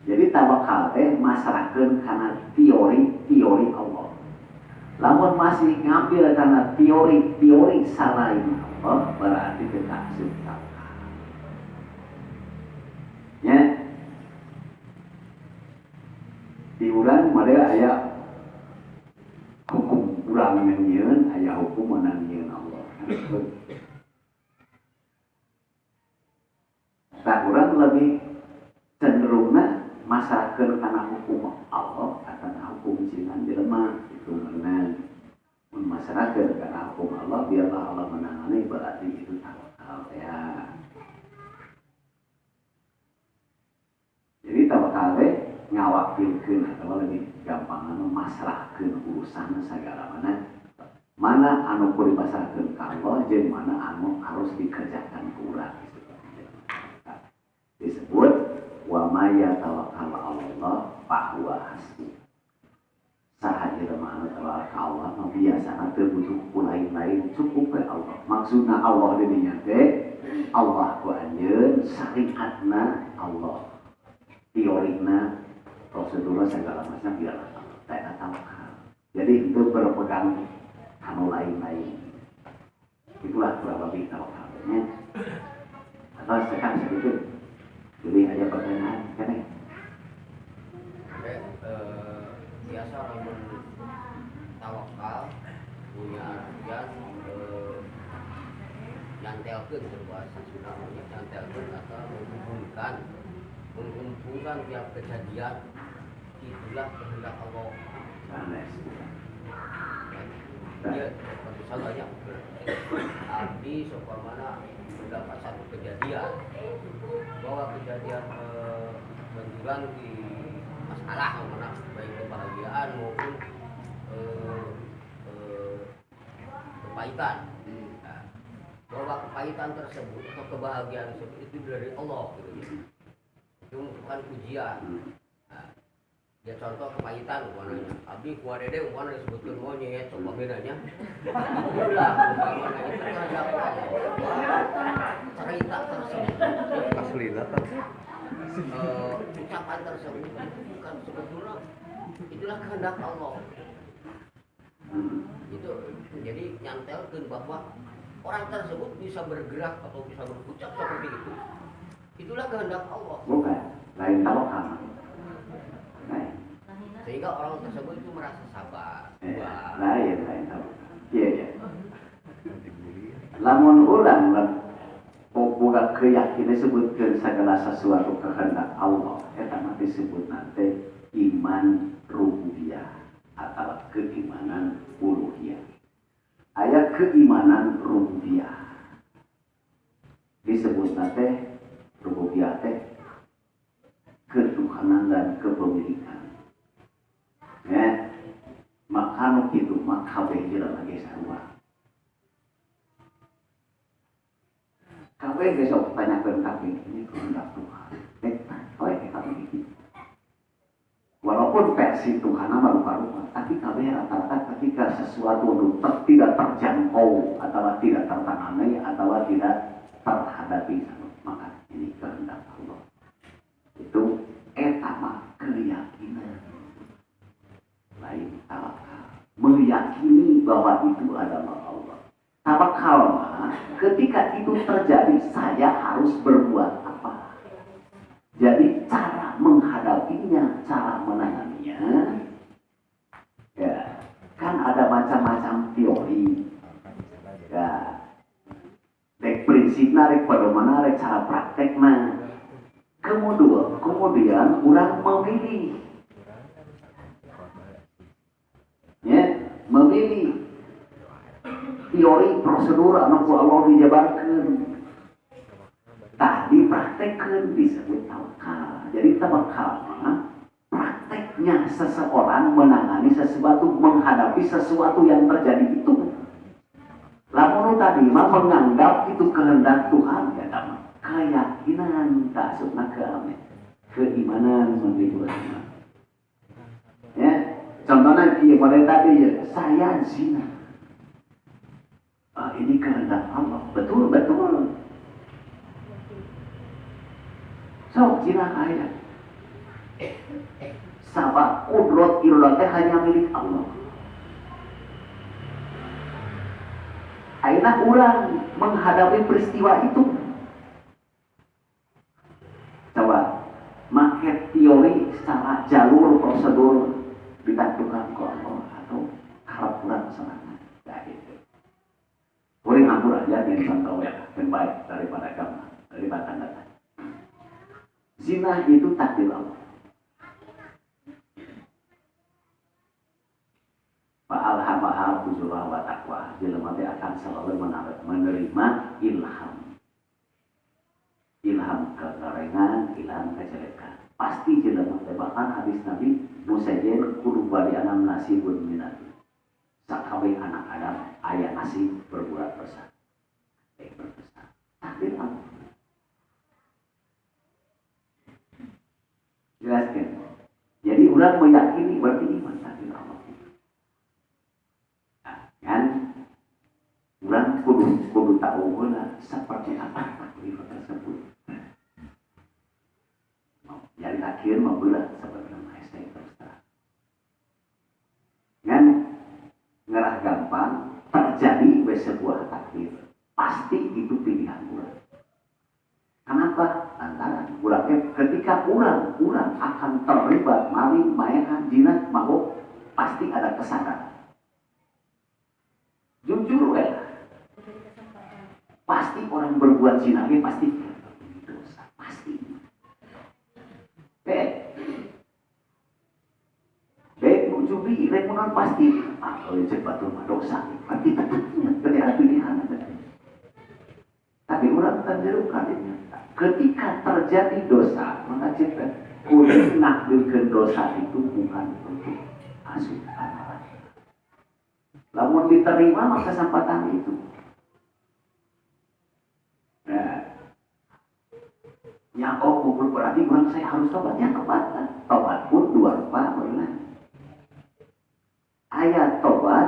Jadi tawakal teh masrahkeun kana teori Allah. Lamun masih ngambil karena teori salain Allah berarti kita tawakal. Ya. Di urang model aya hukum urang nyieun, aya hukum nyieun Allah. Tak urang lebih cenderungna masrahkeun kana hukum Allah karena hukum jingan jelema itu benar. Mun masrahkeun kana hukum Allah biarlah Allah menangani berarti itu tawakal ya. Jadi tawakal teh ngawakilkeun atau lebih gampang masrahkeun urusan segala mana anu kudu dipasrahkeun ka Allah jeung mana anu harus dikerjakan ku urang disebut wa may yatawakkal 'ala Allah fa huwa hasbuh. Saha ieu mah anu tawakal ka Allah mah biasana teu butuh ku lain-lain cukup we Allah. Maksudna Allah di dinya teh Allah ku anjeun syariatna Allah. Teorina prosedurna segala macam biar tak tawakal. Jadi itu berpegang anu lain-lain. Itulah kurang lebih tawakalnya. Atau sekarang sedikit. Jadi ada pertanyaan, kan? Biasa orang tawakal punya artian nyantelkeun berbahasa Sunda nyantelkeun atau menghubungkan tiap kejadian itulah kehendak Allah. Ya, misalnya abdi seumpamana mendapat satu kejadian bahwa kejadian menjulang di masalah mana baik kebahagiaan maupun kepahitan. Nah, bahwa kepahitan tersebut atau kebahagiaan tersebut itu dari Allah gitu ya. Itu bukan ujian. Nah, ya contoh kepahitan umpamanya abdi kuadede umpamanya disebutkan monyet coba bedanya itulah umpamanya itu terhadap cerita tersebut asli data ucapan tersebut bukan sebetulnya itulah kehendak Allah itu jadi nyantelkeun bahwa orang tersebut bisa bergerak atau bisa berucap seperti itu itulah kehendak Allah Bukan, lain tawakal. sehingga orang tersebut itu merasa sabar. Lain tawakal. Iya. Lamun urang boga keyakinan sebutkeun segala sesuatu kehendak Allah eta mah disebut nanti iman rububiyah atau keimanan uluhiyah. Aya keimanan rububiyah disebut nanti rububiyah teh ketuhanan dan kepemilikan. Ya, maka itu maka kabeh jelema lagi sarua. Kabeh geus sok tanyakeun kabeh ini kehendak Tuhan. Kabeh. Walaupun versi Tuhan rupa-rupa, tapi kabeh rata-rata ketika sesuatu tidak terjangkau atau tidak tertangani atau tidak terhadapi, maka ini kehendak Allah. Itu etama keyakinan. Lain tawakal, meyakini bahwa itu adalah Allah. Tawakal mah ketika itu terjadi saya harus berbuat apa. Jadi cara menghadapinya, cara menanganinya, ya kan ada macam-macam teori. Ya, dek prinsipna rek pedomana rek cara praktekna. Kemudian orang memilih. Ya, memilih teori prosedur anu ku Allah dijabarkeun. Tah dipraktekkeun disebut tawakal. Jadi tawakal mah prakteknya seseorang menangani sesuatu, menghadapi sesuatu yang terjadi itu. Lamun tadi mah menganggap itu kehendak Tuhan ya mah keyakinan tak asupna keimanan menurut ulama. Ya. Contohnya dia mulai tadi ya, saya zina. Ini kehendak Allah. Betul. So, zina kaya. Sabab kudrat iradahnya hanya milik Allah. Akhirnya orang menghadapi peristiwa itu. Coba, make teori secara jalur prosedur ditantukan ke Allah atau harap kurang semangat. Ya itu. Orang ampun aja yang contoh yang baik daripada kamu, daripada tanda. Zina itu takdir Allah. Fa'alhamaha fujurah wa taqwa. Jelema teh akan selalu menerima ilham. Ilham kegarengan, ilham kejelekan. pasti jelema teh bahkan hadis Nabi musajen kudu bari anam nasibun minat sakabe anak Adam aya nasib berbuat dosa berdosa takdir Allah jelaskan jadi urang meyakini berarti iman takdir Allah nah, kan urang kudu tahu heula seperti apa takdir tersebut jadi akhir membelah seperti maestri terus kan ngerah gampang terjadi sebuah takdir pasti itu pilihan urang kenapa? Antara urangnya ketika urang akan terlibat maling, maehan, jinah, mabuk pasti ada kesadaran jujur pasti orang berbuat zina pasti dosa pasti nujubi remunan pasti kalau cepat rumah dosa pasti tetapnya ketika pilihan tapi orang terjerukan ketika terjadi dosa maka cepat kudu nakdirkeun dosa itu bukan untuk asupan lamun diterima maka kesempatan itu yang berarti orang saya harus tobat ya tobat pun dua rupa benar ayat tobat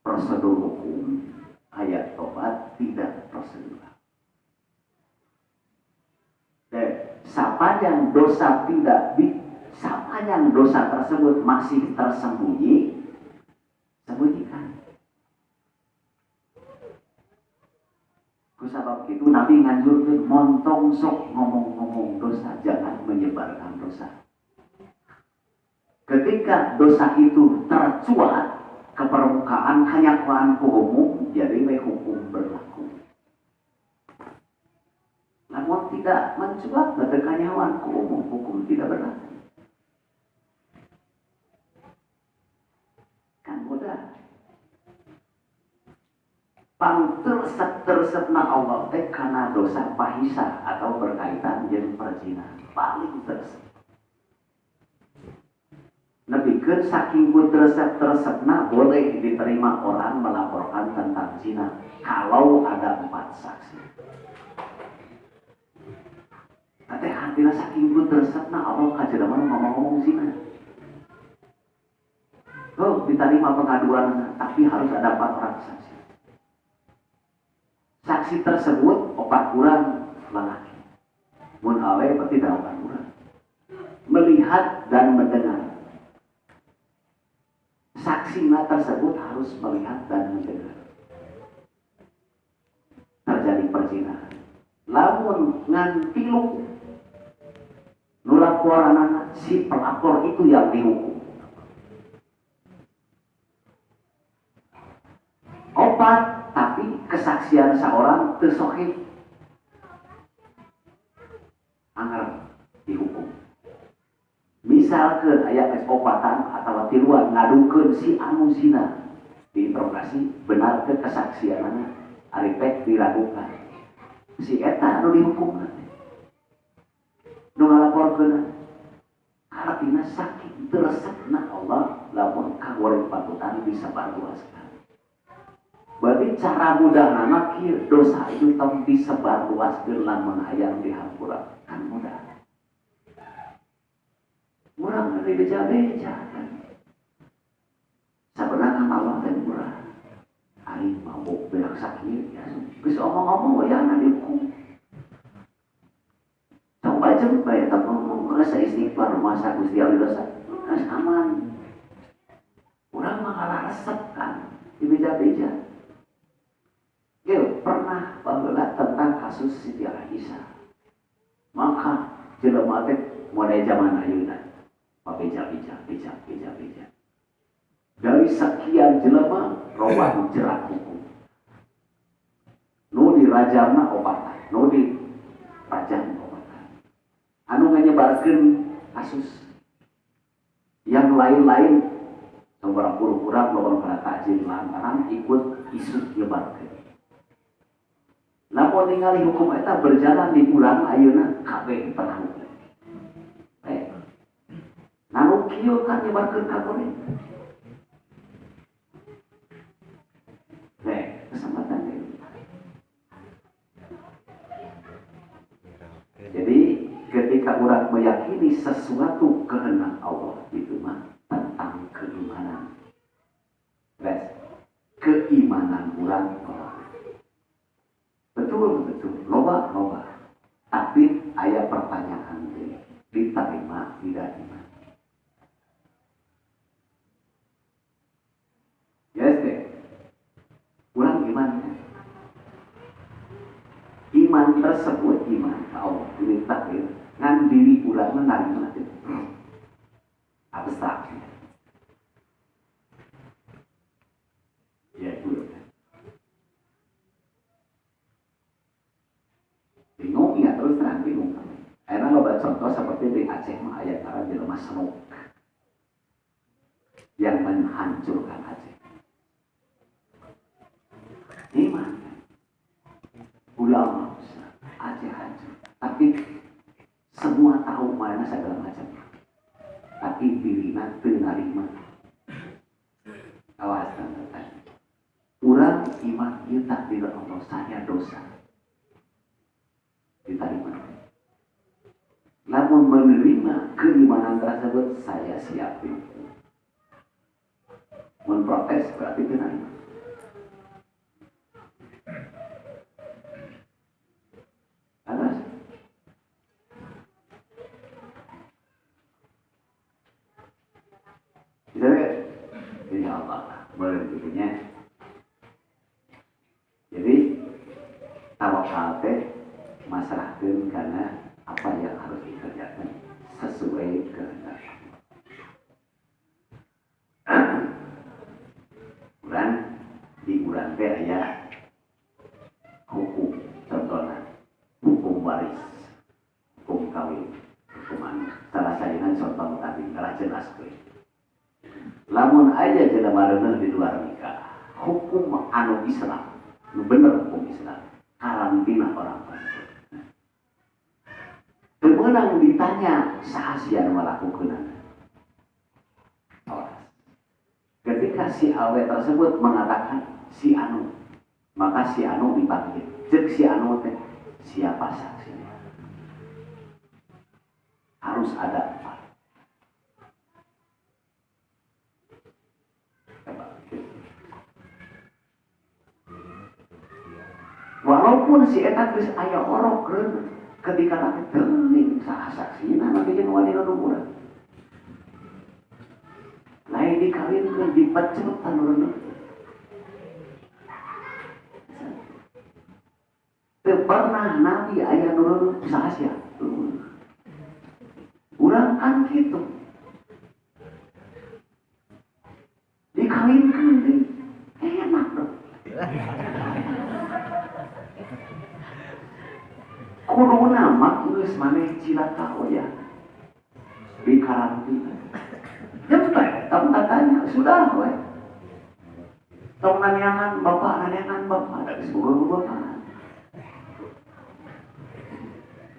prosedur hukum ayat tobat tidak prosedural sepanjang dosa sepanjang dosa tersebut masih tersembunyi sembunyikan sebab itu Nabi nganjurkeun montong sok ngomong-ngomong dosa jangan menyebarkan dosa ketika dosa itu tercuat ke permukaan kanyakuan ku umum jadi hukum berlaku namun tidak mencuat ke kanyakuan ku umum hukum tidak berlaku kan mudah pang tersep-tersepna Allah teh karena dosa fahisah atau berkaitan jeung perzinahan paling tersep. Nebikeun saking pun tersep-tersepna boleh diterima orang melaporkan tentang zina kalau ada 4 saksi. Tapi hatina saking pun tersepna Allah kajelema ngomong-ngomong zina. Oh, diterima pengaduan tapi harus ada 4 orang saksi. Saksi tersebut 4 orang lelaki. Mun awe berarti 8 orang. Melihat dan mendengar. Saksinya tersebut harus melihat dan mendengar. Terjadi perzinahan. Lamun ngan tilu nu laporanana si pelapor itu yang dihukum. 4 tapi kesaksian seorang tersohih anggar dihukum misalkan aya opatan atau tiluan ngadukeun si anu zina diinterogasi benar ke kesaksianana ari pek diragukan si eta anu dihukum nu ngalaporkeun artina saking teresepna Allah lamun kagoreng patutan bisa barluaskan. Berarti cara mudah nama kieu dosa itu tong disebar luaskeun lamun hayang dihampura kan mudah. Murah dari beja-beja kan. Sabenerna Allah teh murah. Ari mabuk beak sakit ya. Geus omong-omong we ana dihukum. Coba jeung bae eta ngomong rasa istighfar masa Gusti Allah dosa. Geus aman. Urang mah kalah resep kan di beja-beja. Pernah baheula tentang kasus Siti Aisyah. Maka jelema teh mulai zaman ayeuna beja-beja. Dari sekian jelema robah jerat hukum. Nu dirajamna obatan, nu dirajam obatan. Anu nganyebarkeun kasus yang lain-lain sabarang kurang lawan kana takjil lantaran ikut isu nyebarkeun. Lamun ningali hukum eta berjalan di ulang ayeuna kabeh tenang. kieu kan nyebarkeun ka kuring. Kesempatan ini. Jadi ketika orang meyakini sesuatu kehendak Allah itu mah tentang keimanan. Keimanan orang betul loba. Tapi aya pertanyaan ini, diterima tidak iman. Yes deh. Ulang iman tersebut iman Allah ini takdir ngan diri ulang menerima itu abstrak ya itu bingung ya terus terang bingung karena lo contoh seperti di Aceh mah ayat arah di rumah semuk yang menghancurkan Aceh. Iman ulama Aceh hancur, tapi semua tahu mana segala macam, tapi dirinya terima. Awas tanda urang iman ieu takdir Allah saya dosa diterima. Namun menerima keimanan tersebut saya siap memprotes berarti terima. Jadi Allah boleh begininya. Jadi tawakal teh masrahkeun karena apa yang harus dikerjakan sesuai kehendak Allah. Urang di urang teh aya hukum contohna hukum waris, hukum kawin, hukum anu. Salah saeunan contoh tadi kalah jelas teh. Lamun aja jelema reuneuh di luar nikah, hukum anu Islam, nu bener hukum Islam, karantina orang tersebut. Teu meunang ditanya saha si anu ngalakukeunana. Ketika si awe tersebut mengatakan si anu, maka si anu dipanggil. Cek si anu teh siapa saksinya? Harus ada empat. Walaupun si eta geus aya orokreun ketika nanti teuing saha saksina nanti jeung wanita nu urang. Lain dikawinkeun dipecut anu reuneuh. Teu pernah nabi aya nu reuneuh saha sia. Urang kan kitu. Dikawinkeun deui. Enak dong. Kudu nama geus maneh cilaka ya di karantina. Jepet, kamu katanya sudah we. Tong nanyangan bapak, ada disebut bapak.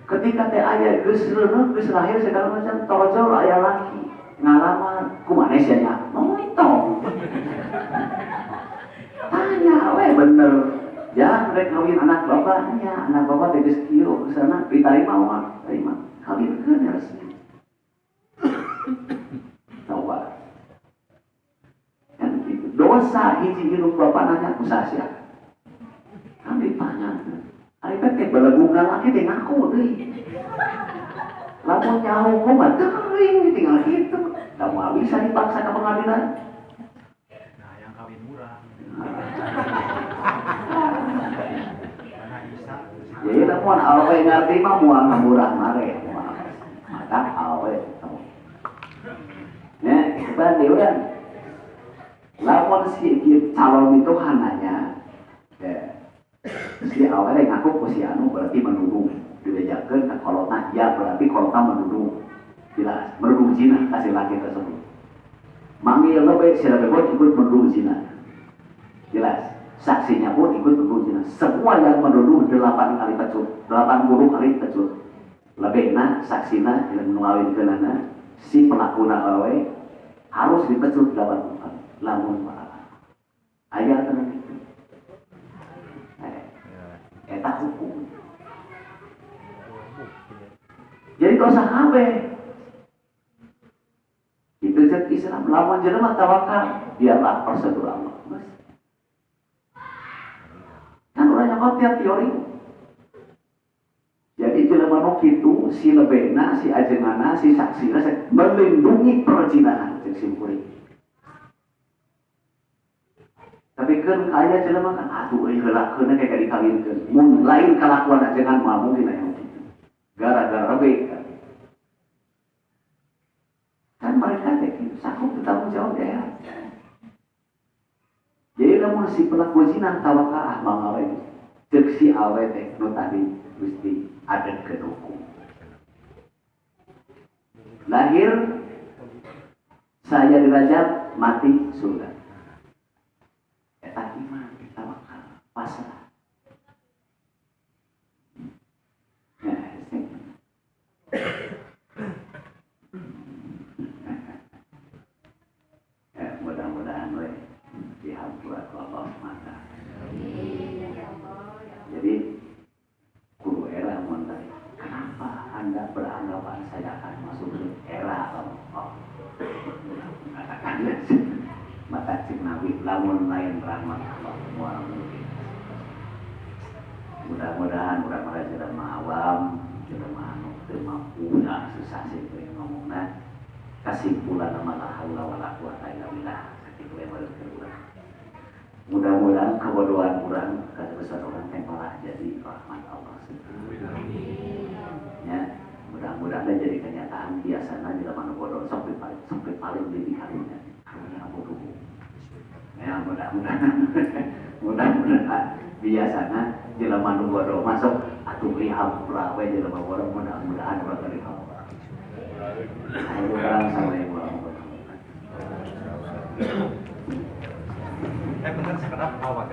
Ketika teh aya geus reuneuh, geus lahir segala macam, tojol aya laki ngalamar, kumaha sia nya? Moitong. Tanya we bener. Ya, mereka kawin anak bapaknya, anak bapak teges kiro ke sana, diterima uang, terima. Kawin kan resmi. Coba. Kan gitu. Dosa hiji hidup bapak nanya ku sasia. Kan ditanya. Ari teh belegu laki teh ngaku deui. Lamun nyaho mah teuing tinggal kitu. Da moal bisa dipaksa ke pengadilan. Nah, yang kawin murah. Jadi namun awe ngerti mah mual murah mare, maka awe tahu. Ya, kita diulang. Lawan si calon itu hananya, si awe ngaku ku si anu berarti menuduh, dilejakeun ka kolotna, ya berarti kolotna menuduh, jelas menuduh zina kasih laki tersebut. Manggil lebih si lebih ikut menuduh zina, jelas. Saksinya pun ikut menuduh zina. Semua yang menuduh 8 kali pecut, 80 kali pecut. Lebihna saksina yang ngawinkeunana si pelaku awe harus dipecut lawan lamun aya tenan itu eta hukum. Jadi kau usah kabeh itu cek Islam lawan jelema tawakal biarlah prosedur Allah kan orangnya kau tiap teori. Jadi jelema nu kitu si lebena si ajenganna si saksina melindungi perjinahan cek simpuri. Tapi kan aya jelema kan atuh euy heula keuna kayak dikawinkeun. Mun lain kalakuan ajengan mah mungkin aya kitu. Gara-gara beka. Kan mereka teh sakup bertanggung jawab ya. Jadi lamun si pelaku zina tawakal mah awe. Cek si awe teh nu tadi Gusti ada hukum. Lahir saya dirajab mati surga. Eta iman tawakal pasrah. Mudah-mudahan we dihampura ku Allah mata. Jadi guru era montai. Kenapa Anda beranggapan saya akan masuk ke era Allah? Mata cik Nabi lamun lain rahmat Allah mual mungkin. Mudah-mudahan mudah-mudahan jelema awam, jelema anu teu mampu susah sih ngomongna. Kesimpulan nama la haula wala quwata illa billah ketika lewat keluar. Mudah-mudahan kebodohan urang kasebesar orang tempalah jadi rahmat Allah sendiri. Ya, mudah-mudahan jadi kenyataan biasanya di dalam bodoh sampai paling lebih karunia bodoh. Ya, mudah-mudahan biasanya di dalam bodoh masuk atuh lihampura we di dalam bodoh mudah-mudahan bakal lihampura. Bener sekedap awal